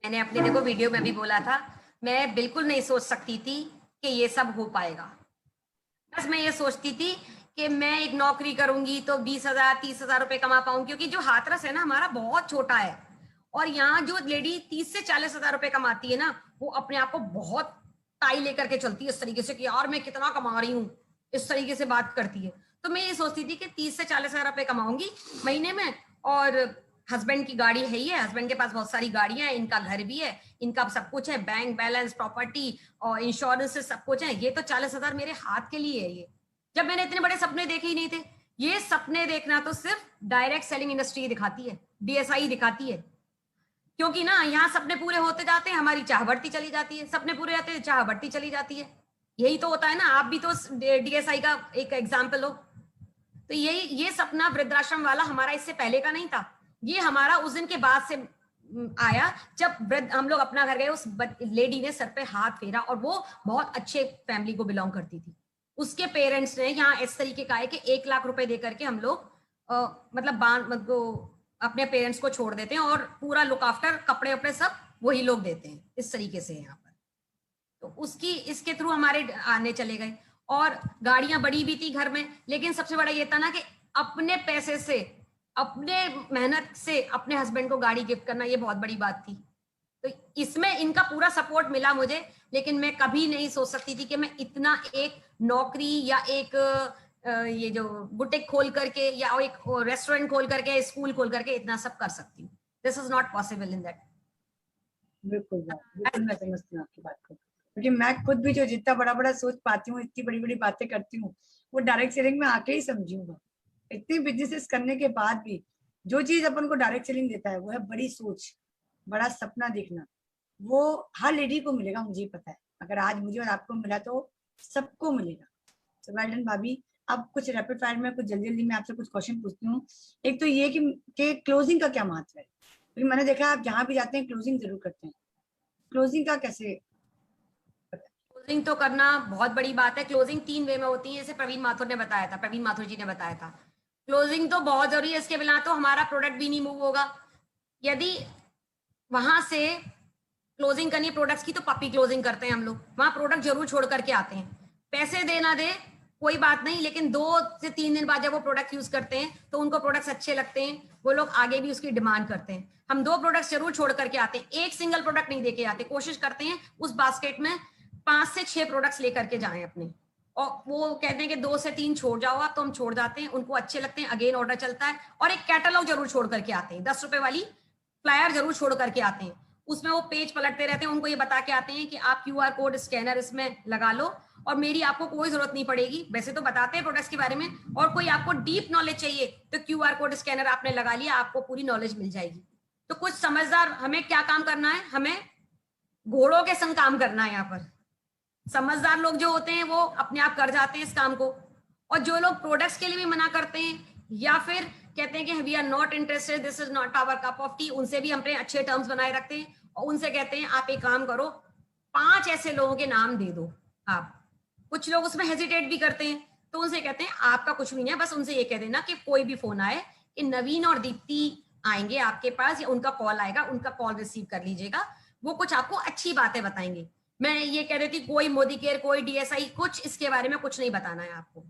S2: मैंने अपने, देखो वीडियो में भी बोला था, मैं बिल्कुल नहीं सोच सकती थी कि ये सब हो पाएगा। बस मैं ये सोचती थी कि मैं एक नौकरी करूंगी तो 20,000-30,000 रुपए कमा पाऊंगी, क्योंकि जो हाथरस है ना हमारा बहुत छोटा है। और यहाँ जो लेडी 30 से 40 हजार रुपए कमाती है ना, वो अपने आप को बहुत टाई लेकर के चलती है इस तरीके से कि यार मैं कितना कमा रही हूँ, इस तरीके से बात करती है। तो मैं ये सोचती थी कि 30 से 40 हजार रुपए कमाऊंगी महीने में। और हस्बैंड की गाड़ी है ही है, हस्बैंड के पास बहुत सारी गाड़ियां हैं, इनका घर भी है, इनका सब कुछ है, बैंक बैलेंस, प्रॉपर्टी और इंश्योरेंस सब कुछ है। ये तो 40 हजार मेरे हाथ के लिए है। ये जब मैंने इतने बड़े सपने देखे ही नहीं थे। ये सपने देखना तो सिर्फ डायरेक्ट सेलिंग इंडस्ट्री दिखाती है, डीएसआई दिखाती है। क्योंकि ना यहाँ सपने पूरे होते जाते हैं, हमारी चाह बढ़ती चली जाती है, सपने पूरे होते हैं, चाह बढ़ती चली जाती है। यही तो होता है ना, आप भी तो डीएसआई का एक एग्जाम्पल हो। तो यही, ये सपना वृद्धाश्रम वाला हमारा इससे पहले का नहीं था, ये हमारा उस दिन के बाद से आया, जब वृद्ध हम लोग अपना घर गए, उस लेडी ने सर पे हाथ फेरा, और वो बहुत अच्छे फैमिली को बिलोंग करती थी। उसके पेरेंट्स ने यहाँ इस तरीके का है कि 1 लाख रुपए दे करके हम लोग मतलब अपने पेरेंट्स को छोड़ देते हैं और पूरा लुक आफ्टर कपड़े वपड़े सब वही लोग देते हैं, इस तरीके से यहाँ पर। तो उसकी इसके थ्रू हमारे आने चले गए और गाड़ियां बड़ी भी थी घर में, लेकिन सबसे बड़ा ये था ना कि अपने पैसे से, अपने मेहनत से अपने हस्बैंड को गाड़ी गिफ्ट करना, ये बहुत बड़ी बात थी। तो इसमें इनका पूरा सपोर्ट मिला मुझे, लेकिन मैं कभी नहीं सोच सकती थी कि मैं इतना एक नौकरी या एक ये जो बुटीक खोल करके या एक रेस्टोरेंट खोल करके, स्कूल खोल करके इतना सब कर सकती हूँ। This is not possible in that.
S1: बिल्कुल बिल्कुल मैं समझती हूँ आपकी बात को, क्योंकि मैं खुद भी जो जितना बड़ा बड़ा सोच पाती हूँ, इतनी बड़ी बड़ी बातें करती हूँ, वो डायरेक्ट सेलिंग में आके ही समझूंगा। इतनी बिजनेसेस करने के बाद भी जो चीज अपन को डायरेक्ट सेलिंग देता है वो है बड़ी सोच, बड़ा सपना देखना। वो हर लेडी को मिलेगा, मुझे पता है। अगर आज मुझे और आपको मिला तो सबको मिलेगा। तो वेल डन भाभी। अब कुछ रैपिड फायर में कुछ जल्दी जल्दी मैं आपसे कुछ क्वेश्चन पूछती हूँ। एक तो ये कि क्लोजिंग का क्या महत्व है, क्योंकि मैंने देखा आप जहाँ भी जाते हैं क्लोजिंग जरूर करते हैं। क्लोजिंग का कैसे?
S2: क्लोजिंग तो करना बहुत बड़ी बात है। क्लोजिंग 3 वे में होती है, जैसे प्रवीण माथुर ने बताया था, प्रवीण माथुर जी ने बताया था। क्लोजिंग तो बहुत जरूरी है, इसके बिना तो हमारा प्रोडक्ट भी नहीं मूव होगा। यदि वहां से क्लोजिंग करनी है प्रोडक्ट्स की, तो पपी क्लोजिंग करते हैं हम लोग, वहां प्रोडक्ट जरूर छोड़ करके आते हैं। पैसे दे ना दे कोई बात नहीं, लेकिन 2 से 3 दिन बाद जब वो प्रोडक्ट यूज करते हैं तो उनको प्रोडक्ट्स अच्छे लगते हैं, वो लोग आगे भी उसकी डिमांड करते हैं। हम 2 प्रोडक्ट्स जरूर छोड़ करके आते हैं, एक सिंगल प्रोडक्ट नहीं देके आते। कोशिश करते हैं उस बास्केट में 5 से 6 प्रोडक्ट्स लेकर के जाएं अपने, और वो कहते हैं कि 2 से 3 छोड़ जाओ आप, तो हम छोड़ जाते हैं, उनको अच्छे लगते हैं, अगेन ऑर्डर चलता है। और एक कैटलॉग जरूर छोड़ करके आते हैं, 10 रुपए वाली फ्लायर जरूर छोड़ करके आते हैं। उसमें वो पेज पलटते रहते हैं, उनको ये बता के आते हैं कि आप QR कोड स्कैनर इसमें लगा लो और मेरी आपको कोई जरूरत नहीं पड़ेगी। वैसे तो बताते हैं प्रोडक्ट्स के बारे में, और कोई आपको डीप नॉलेज चाहिए तो QR कोड स्कैनर आपने लगा लिया, आपको पूरी नॉलेज मिल जाएगी। तो कुछ समझदार, हमें क्या काम करना है, हमें घोड़ों के संग काम करना है। यहाँ पर समझदार लोग जो होते हैं वो अपने आप कर जाते हैं इस काम को, और जो लोग प्रोडक्ट्स के लिए भी मना करते हैं या फिर कहते हैं कि we are not interested, this is not our cup of tea, उनसे भी हमने अच्छे टर्म्स बनाए रखते हैं और उनसे कहते हैं आप एक काम करो, 5 ऐसे लोगों के नाम दे दो आप। कुछ लोग उसमें हेजिटेट भी करते हैं, तो उनसे कहते हैं आपका कुछ भी नहीं है, बस उनसे ये कह देना कि कोई भी फोन आए कि नवीन और दीप्ति आएंगे आपके पास, या उनका कॉल आएगा, उनका कॉल रिसीव कर लीजिएगा, वो कुछ आपको अच्छी बातें बताएंगे। मैं ये कह रही थी कोई मोदी केयर, कोई DSI, कुछ इसके बारे में कुछ नहीं बताना है आपको।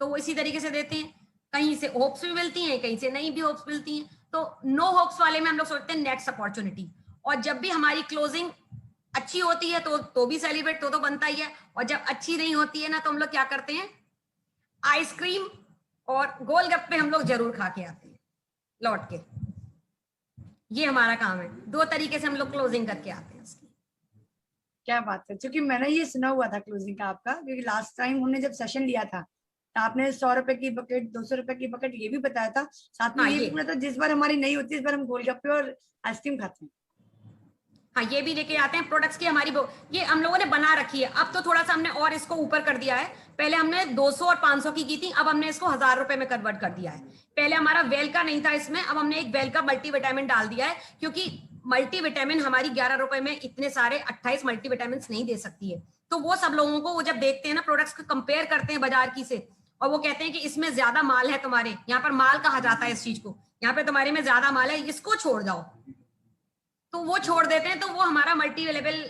S2: तो वो इसी तरीके से देते हैं, कहीं से होप्स भी मिलती हैं, कहीं से नहीं भी होप्स मिलती हैं। तो नो होप्स वाले में हम लोग सोचते हैं नेक्स्ट अपॉर्चुनिटी, और जब भी हमारी क्लोजिंग अच्छी होती है तो भी सेलिब्रेट तो बनता ही है, और जब अच्छी नहीं होती है ना, तो हम लोग क्या करते हैं, आइसक्रीम और गोलगप्पे हम लोग जरूर खा के आते हैं लौट के। ये हमारा काम है, 2 तरीके से हम लोग क्लोजिंग करके आते हैं उसकी।
S1: क्या बात है, क्योंकि मैंने ये सुना हुआ था क्लोजिंग का आपका, क्योंकि लास्ट टाइम हमने जब सेशन लिया था तो आपने 100 रुपए की बकेट, 200 रुपए की बकेट ये भी बताया था, साथ में
S2: हाँ,
S1: ये
S2: ये
S1: भी बोला था जिस बार हमारी नहीं होती इस बार हम गोलगप्पे और आइसक्रीम खाते हैं।
S2: हाँ, ये भी लेके आते हैं प्रोडक्ट्स की हमारी ये हम लोगों ने बना रखी है। अब तो थोड़ा सा हमने और इसको ऊपर कर दिया है, पहले हमने 200 और 500 की थी, अब हमने इसको 1000 रुपए में कन्वर्ट कर दिया है। पहले हमारा वेल का नहीं था इसमें, अब हमने एक वेल का मल्टीविटामिन डाल दिया है, क्योंकि मल्टीविटामिन हमारी 11 रुपए में इतने सारे 28 मल्टीविटामिन नहीं दे सकती है। तो वो सब लोगों को, वो जब देखते हैं ना प्रोडक्ट्स को कंपेयर करते हैं बाजार की से, और वो कहते हैं कि इसमें ज्यादा माल है, तुम्हारे यहाँ पर माल कहा जाता है इस चीज को, यहाँ पे तुम्हारे में ज्यादा माल है, इसको छोड़ जाओ, तो वो छोड़ देते हैं। तो वो हमारा मल्टी लेवल,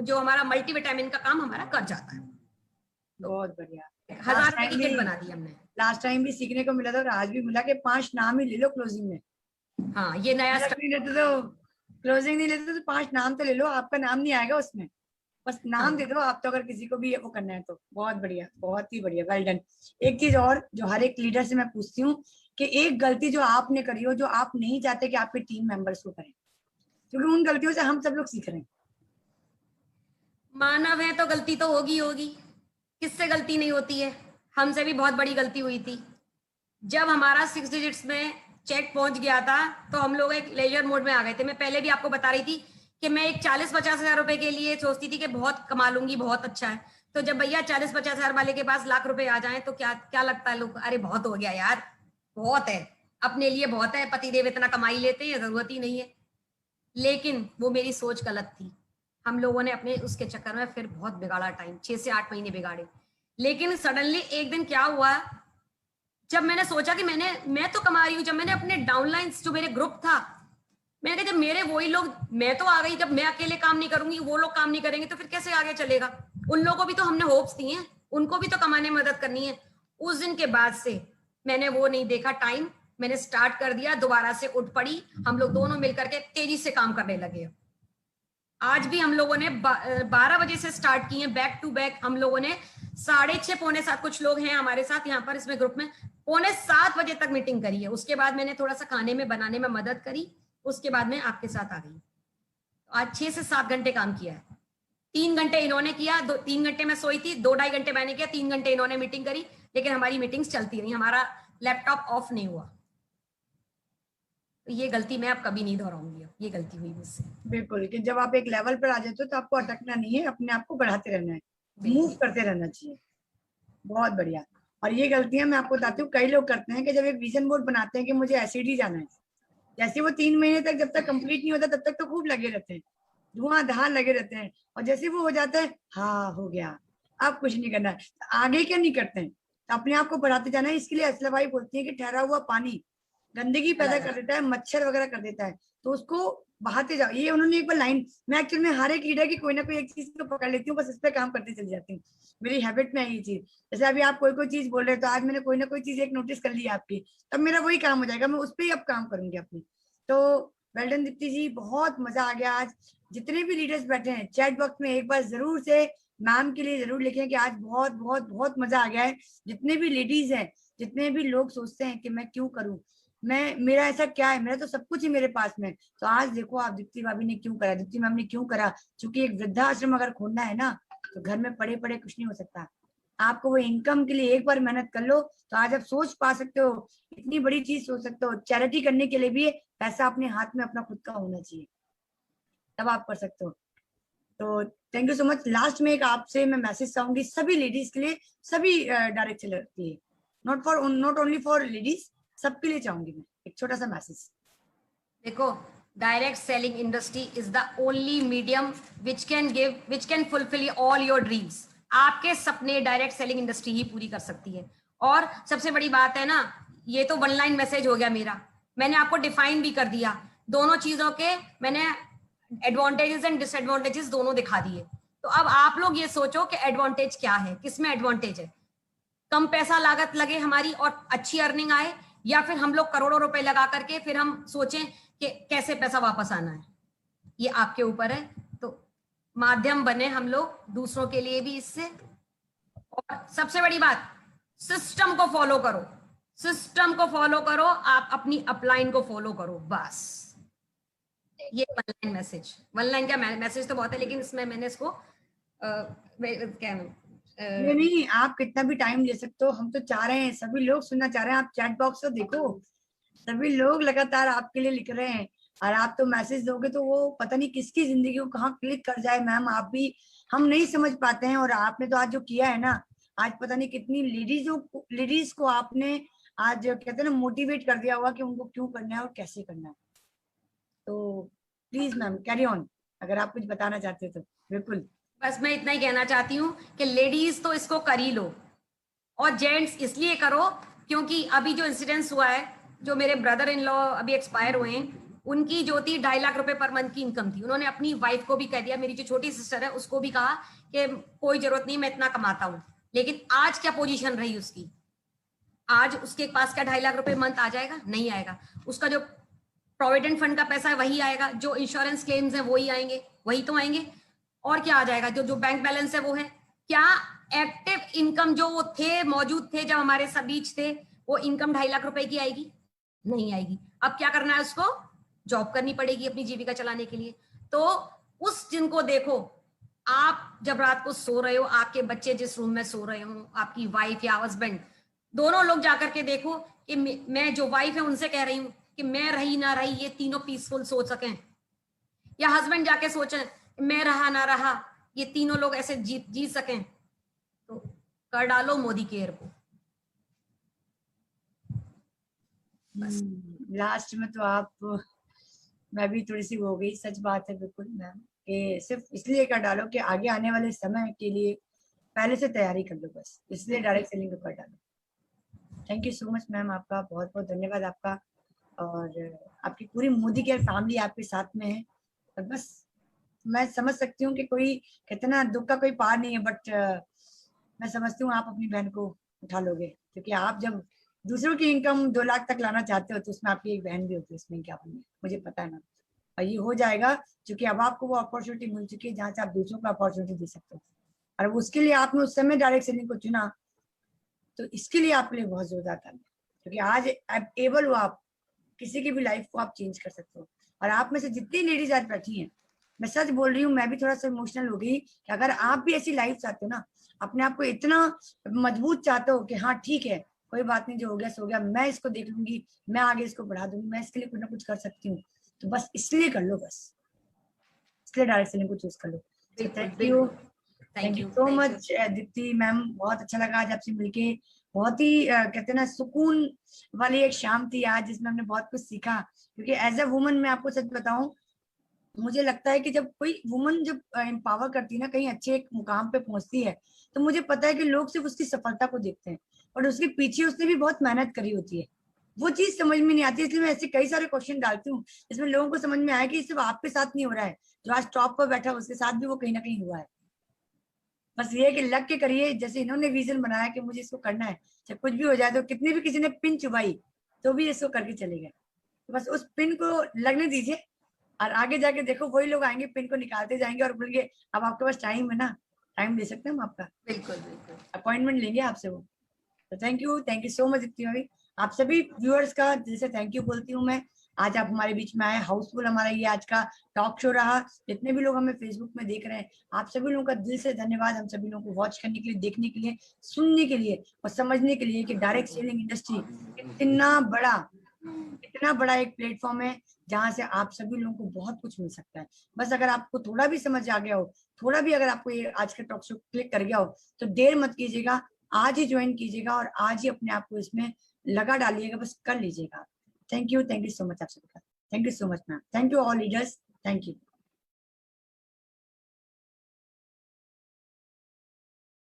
S2: जो हमारा मल्टीविटामिन का काम हमारा कर जाता है।
S1: बहुत बढ़िया।
S2: 1000 रुपए की किट बना दी हमने।
S1: लास्ट टाइम भी सीखने को मिला था और आज भी मिला कि 5 नाम ही ले लो क्लोजिंग में।
S2: हाँ, ये नया
S1: नहीं लेते तो, क्लोजिंग नहीं लेते तो 5 नाम तो ले लो, आपका नाम नहीं आएगा उसमें, बस नाम दे दो आप तो, अगर किसी को भी वो करना है तो। बहुत बढ़िया, बहुत ही बढ़िया, वेल डन। एक चीज और जो हर एक लीडर से मैं पूछती हूँ कि एक गलती जो आपने करी हो, जो आप नहीं चाहते कि आपके टीम मेंबर्स को करें, क्योंकि उन गलतियों से हम सब लोग सीख रहे हैं।
S2: मानव है तो गलती तो होगी होगी, किससे गलती नहीं होती है, हमसे भी बहुत बड़ी गलती हुई थी। जब हमारा 6 डिजिट्स में चेक पहुंच गया था तो हम लोग एक लेजर मोड में आ गए थे। मैं पहले भी आपको बता रही थी कि मैं एक 40-50 हजार रुपए के लिए सोचती थी कि बहुत कमा लूंगी, बहुत अच्छा है। तो जब भैया 40-50 हजार वाले के पास लाख रुपए आ जाएं तो क्या क्या लगता है लोग, अरे बहुत हो गया यार, बहुत है, अपने लिए बहुत है, पतिदेव इतना कमाई लेते हैं, जरूरत ही नहीं है। लेकिन वो मेरी सोच गलत थी। हम लोगों ने अपने उसके चक्कर में फिर बहुत बिगाड़ा टाइम, 6 से 8 महीने बिगाड़े। लेकिन सडनली एक दिन क्या हुआ, जब मैंने सोचा कि मैं तो कमा रही हूँ, जब मैंने अपने डाउनलाइंस जो मेरे ग्रुप था, मैंने कहा जब मेरे वही लोग, मैं तो आ गई, जब मैं अकेले काम नहीं करूंगी, वो लोग काम नहीं करेंगे तो फिर कैसे आगे चलेगा? उन लोगों को भी तो हमने होप्स दी हैं, उनको भी तो कमाने में मदद करनी है। उस दिन के बाद से मैंने वो नहीं देखा टाइम, मैंने स्टार्ट कर दिया, दोबारा से उठ पड़ी, हम लोग दोनों मिलकर के तेजी से काम करने लगे। आज भी हम लोगों ने 12 बजे से स्टार्ट किए, बैक टू बैक हम लोगों ने 6:30 पौने 7, कुछ लोग हैं हमारे साथ यहाँ पर इसमें ग्रुप में, पौने 7 बजे तक मीटिंग करी है। उसके बाद मैंने थोड़ा सा खाने में बनाने में मदद करी, उसके बाद मैं आपके साथ आ गई। आज 6 से 7 घंटे काम किया है। 3 घंटे इन्होंने किया, 3 घंटे मैं सोई थी, 2 ढाई घंटे मैंने किया, 3 घंटे इन्होंने मीटिंग करी, लेकिन हमारी मीटिंग्स चलती रही, हमारा लैपटॉप ऑफ नहीं हुआ। तो ये गलती मैं अब कभी नहीं दोहराऊंगी, ये गलती हुई मुझसे।
S1: बिल्कुल, कि जब आप एक लेवल पर आ जाते हो तो आपको अटकना नहीं है, अपने आप को बढ़ाते रहना है, मूव करते रहना चाहिए। बहुत बढ़िया। और ये गलतियां मैं आपको बताती हूँ, कई लोग करते हैं कि जब एक विजन बोर्ड बनाते हैं कि मुझे एसिडी जाना है, जैसे वो 3 महीने तक जब तक कंप्लीट नहीं होता तब तक तो खूब लगे रहते हैं, धुआंधार लगे रहते हैं, और जैसे वो हो जाता है, हाँ हो गया, अब कुछ नहीं करना है, तो आगे क्या नहीं करते हैं, तो अपने आप को बढ़ाते जाना है। इसके लिए असला भाई बोलती है कि ठहरा हुआ पानी गंदगी पैदा कर देता है, मच्छर वगैरह कर देता है, तो उसको बहाते जाओ। ये उन्होंने एक बार लाइन, मैं एक्चुअली में हर एक लीडर की कोई ना कोई एक चीज को पकड़ लेती हूँ, बस इस पे काम करती चली जाती हूँ, मेरी हैबिट में है ये चीज। जैसे अभी आप कोई चीज बोल रहे हो, तो आज मैंने कोई ना कोई चीज एक नोटिस कर ली आपकी, तब मेरा वही काम हो जाएगा, मैं उस पर ही अब काम करूंगी अपनी। तो वेल डन दीप्ति जी, बहुत मजा आ गया आज। जितने भी लीडर्स बैठे हैं चैट बॉक्स में एक बार जरूर से मैम के लिए जरूर लिखें कि आज बहुत बहुत बहुत मजा आ गया है। जितने भी लेडीज हैं, जितने भी लोग सोचते हैं कि मैं क्यों करूं, मैं, मेरा ऐसा क्या है, मेरा तो सब कुछ ही मेरे पास में, तो आज देखो आप दीप्ति भाभी ने क्यों करा, दीप्ति मैम ने क्यों करा। क्योंकि एक वृद्धाश्रम अगर खोलना है ना, तो घर में पड़े पड़े कुछ नहीं हो सकता, आपको वो इनकम के लिए एक बार मेहनत कर लो, तो आज आप सोच पा सकते हो, इतनी बड़ी चीज सोच सकते हो। चैरिटी करने के लिए भी पैसा अपने हाथ में अपना खुद का होना चाहिए, तब आप कर सकते हो। तो thank you so much. Last में एक आपसे मैं मैसेज चाहूंगी सभी लेडीज के लिए, सभी डायरेक्ट सेलर के लिए, नॉट ओनली फॉर लेडीज, सबके लिए चाहूंगी मैं एक छोटा सा मैसेज।
S2: देखो, direct selling industry is the only medium which can fulfil all your dreams. आपके सपने डायरेक्ट सेलिंग इंडस्ट्री ही पूरी कर सकती है। और सबसे बड़ी बात है ना, ये तो 1 लाइन मैसेज हो गया मेरा, मैंने आपको डिफाइन भी कर दिया दोनों चीजों के, मैंने एडवांटेजेस एंड डिसएडवांटेजेस दोनों दिखा दिए। तो अब आप लोग ये सोचो कि एडवांटेज क्या है, किसमें एडवांटेज है, कम पैसा लागत लगे हमारी और अच्छी अर्निंग आए, या फिर हम लोग करोड़ों रुपए लगा करके फिर हम सोचें कि कैसे पैसा वापस आना है, ये आपके ऊपर है। तो माध्यम बने हम लोग दूसरों के लिए भी इससे। और सबसे बड़ी बात, सिस्टम को फॉलो करो, सिस्टम को फॉलो करो, आप अपनी अपलाइन को फॉलो करो, बस। ये 1 लाइन मैसेज, 1 लाइन का मैसेज तो बहुत है, लेकिन इसमें मैंने इसको क्या
S1: नहीं नहीं, आप कितना भी टाइम ले सकते हो, हम तो चाह रहे हैं, सभी लोग सुनना चाह रहे हैं। आप चैट बॉक्स को देखो, सभी लोग लगातार आपके लिए लिख रहे हैं, और आप तो मैसेज दोगे तो वो पता नहीं किसकी जिंदगी को कहाँ क्लिक कर जाए। मैम आप भी, हम नहीं समझ पाते हैं, और आपने तो आज जो किया है ना, आज पता नहीं कितनी लेडीज को आपने आज कहते हैं ना मोटिवेट कर दिया होगा कि उनको क्यों करना है और कैसे करना है। तो प्लीज मैम कैरी ऑन, अगर आप कुछ बताना चाहते हो तो। बिल्कुल,
S2: बस मैं इतना ही कहना चाहती हूँ कि लेडीज तो इसको कर ही लो, और जेंट्स इसलिए करो क्योंकि अभी जो इंसिडेंस हुआ है, जो मेरे ब्रदर इन लॉ अभी एक्सपायर हुए हैं, उनकी जो थी 2.5 लाख रुपए पर मंथ की इनकम थी, उन्होंने अपनी वाइफ को भी कह दिया, मेरी जो छोटी सिस्टर है उसको भी कहा कि कोई जरूरत नहीं, मैं इतना कमाता हूँ। लेकिन आज क्या पोजीशन रही उसकी, आज उसके पास क्या 2.5 लाख रुपए मंथ आ जाएगा? नहीं आएगा। उसका जो प्रोविडेंट फंड का पैसा है वही आएगा, जो इंश्योरेंस क्लेम्स है वही आएंगे, वही तो आएंगे, और क्या आ जाएगा? जो जो बैंक बैलेंस है वो है क्या? एक्टिव इनकम जो वो थे, मौजूद थे जब हमारे सब बीच थे, वो इनकम 2.5 लाख रुपए की आएगी? नहीं आएगी। अब क्या करना है उसको? जॉब करनी पड़ेगी अपनी जीविका चलाने के लिए। तो उस जिनको देखो, आप जब रात को सो रहे हो, आपके बच्चे जिस रूम में सो रहे हो, आपकी वाइफ या हस्बैंड, दोनों लोग जाकर के देखो कि मैं जो वाइफ है उनसे कह रही हूँ कि मैं रही ना रही ये तीनों पीसफुल सोच सकें, या हस्बैंड जाके सोचें मैं रहा ना रहा ये तीनों लोग ऐसे जी सकें। तो कर डालो मोदी केयर को।
S1: लास्ट में तो आप, मैं भी थोड़ी सी हो गई, सच बात है बिल्कुल मैम, कि सिर्फ इसलिए कर डालो कि आगे आने वाले समय के लिए पहले से तैयारी कर लो बस, इसलिए डायरेक्ट सेलिंग को कर डालो। Thank you so much ma'am, आपका बहुत बहुत धन्यवाद आपका, और आपकी पूरी मोदी केयर फैमिली आपके साथ में है। और बस मैं समझ सकती हूँ कि कोई कितना दुख का कोई पार नहीं है, बट मैं समझती हूँ आप अपनी बहन को उठा लोगे, क्योंकि आप जब दूसरों की इनकम 2 लाख तक लाना चाहते हो तो उसमें आपकी एक बहन भी होती है, इसमें क्या बनना है, मुझे पता है ना। और ये हो जाएगा क्योंकि अब आपको वो अपॉर्चुनिटी मिल चुकी है जहाँ से आप दूसरों को अपॉर्चुनिटी दे सकते हो, और उसके लिए आपने उस समय डायरेक्ट सेलिंग को चुना, तो इसके लिए आपके लिए बहुत जोरदार था, क्योंकि आज एबल हो आप, किसी की भी लाइफ को आप चेंज कर सकते हो। और आप में से जितनी लेडीज आज बैठी हैं, मैं सच बोल रही हूँ, मैं भी थोड़ा सा इमोशनल हो गई कि अगर आप भी ऐसी लाइफ चाहते हो ना, अपने आप को इतना मजबूत चाहते हो कि हाँ ठीक है कोई बात नहीं, जो हो गया सो गया, मैं इसको देख लूंगी, मैं आगे इसको बढ़ा दूंगी, मैं इसके लिए कुछ ना कुछ कर सकती हूँ, तो बस इसलिए कर लो, बस इसलिए डायरेक्ट सेलिंग को चूज कर लो। Thank you, thank you so much Deepti ma'am, बहुत अच्छा लगा आज आपसे मिलके। बहुत ही कहते हैं ना सुकून वाली एक शाम थी आज, जिसमें हमने बहुत कुछ सीखा, क्योंकि एज अ वुमन मैं आपको सच बताऊं, मुझे लगता है कि जब कोई वुमन जब एम्पावर करती है ना, कहीं अच्छे एक मुकाम पे पहुंचती है, तो मुझे पता है कि लोग सिर्फ उसकी सफलता को देखते हैं, और उसके पीछे उसने भी बहुत मेहनत करी होती है, वो चीज समझ में नहीं आती। इसलिए मैं ऐसे कई सारे क्वेश्चन डालती हूँ जिसमें लोगों को समझ में आया कि सिर्फ आपके साथ नहीं हो रहा है, जो आज टॉप पर बैठा है उसके साथ भी वो कहीं ना कहीं हुआ है। बस ये है कि लग के करिए, जैसे इन्होंने विजन बनाया कि मुझे इसको करना है, चाहे कुछ भी हो जाए, तो कितनी भी किसी ने पिन चुभाई तो भी इसको करके चले गए, तो बस उस पिन को लगने दीजिए, और आगे जाके देखो वही लोग आएंगे, पिन को निकालते जाएंगे और बोलेंगे अब आपके पास टाइम है ना, टाइम दे सकते हैं हम आपका,
S2: बिल्कुल बिल्कुल
S1: अपॉइंटमेंट लेंगे आपसे वो। तो थैंक यू सो मच इतनी भाई, आप सभी व्यूअर्स का दिल से थैंक यू बोलती हूँ मैं। आज आप हमारे बीच में आए, हाउसफुल हमारा ये आज का टॉक शो रहा। जितने भी लोग हमें फेसबुक में देख रहे हैं, आप सभी लोगों का दिल से धन्यवाद, हम सभी लोगों को वॉच करने के लिए, देखने के लिए, सुनने के लिए और समझने के लिए कि डायरेक्ट सेलिंग इंडस्ट्री इतना बड़ा एक प्लेटफॉर्म है जहां से आप सभी लोगों को बहुत कुछ मिल सकता है। बस अगर आपको थोड़ा भी समझ आ गया हो, थोड़ा भी अगर आपको ये आज का टॉक शो क्लिक कर गया हो, तो देर मत कीजिएगा, आज ही ज्वाइन कीजिएगा और आज ही अपने आप को इसमें लगा डालिएगा, बस कर लीजिएगा। थैंक यू सो मच आप सबका, thank you so much ma'am, thank you all leaders, thank you.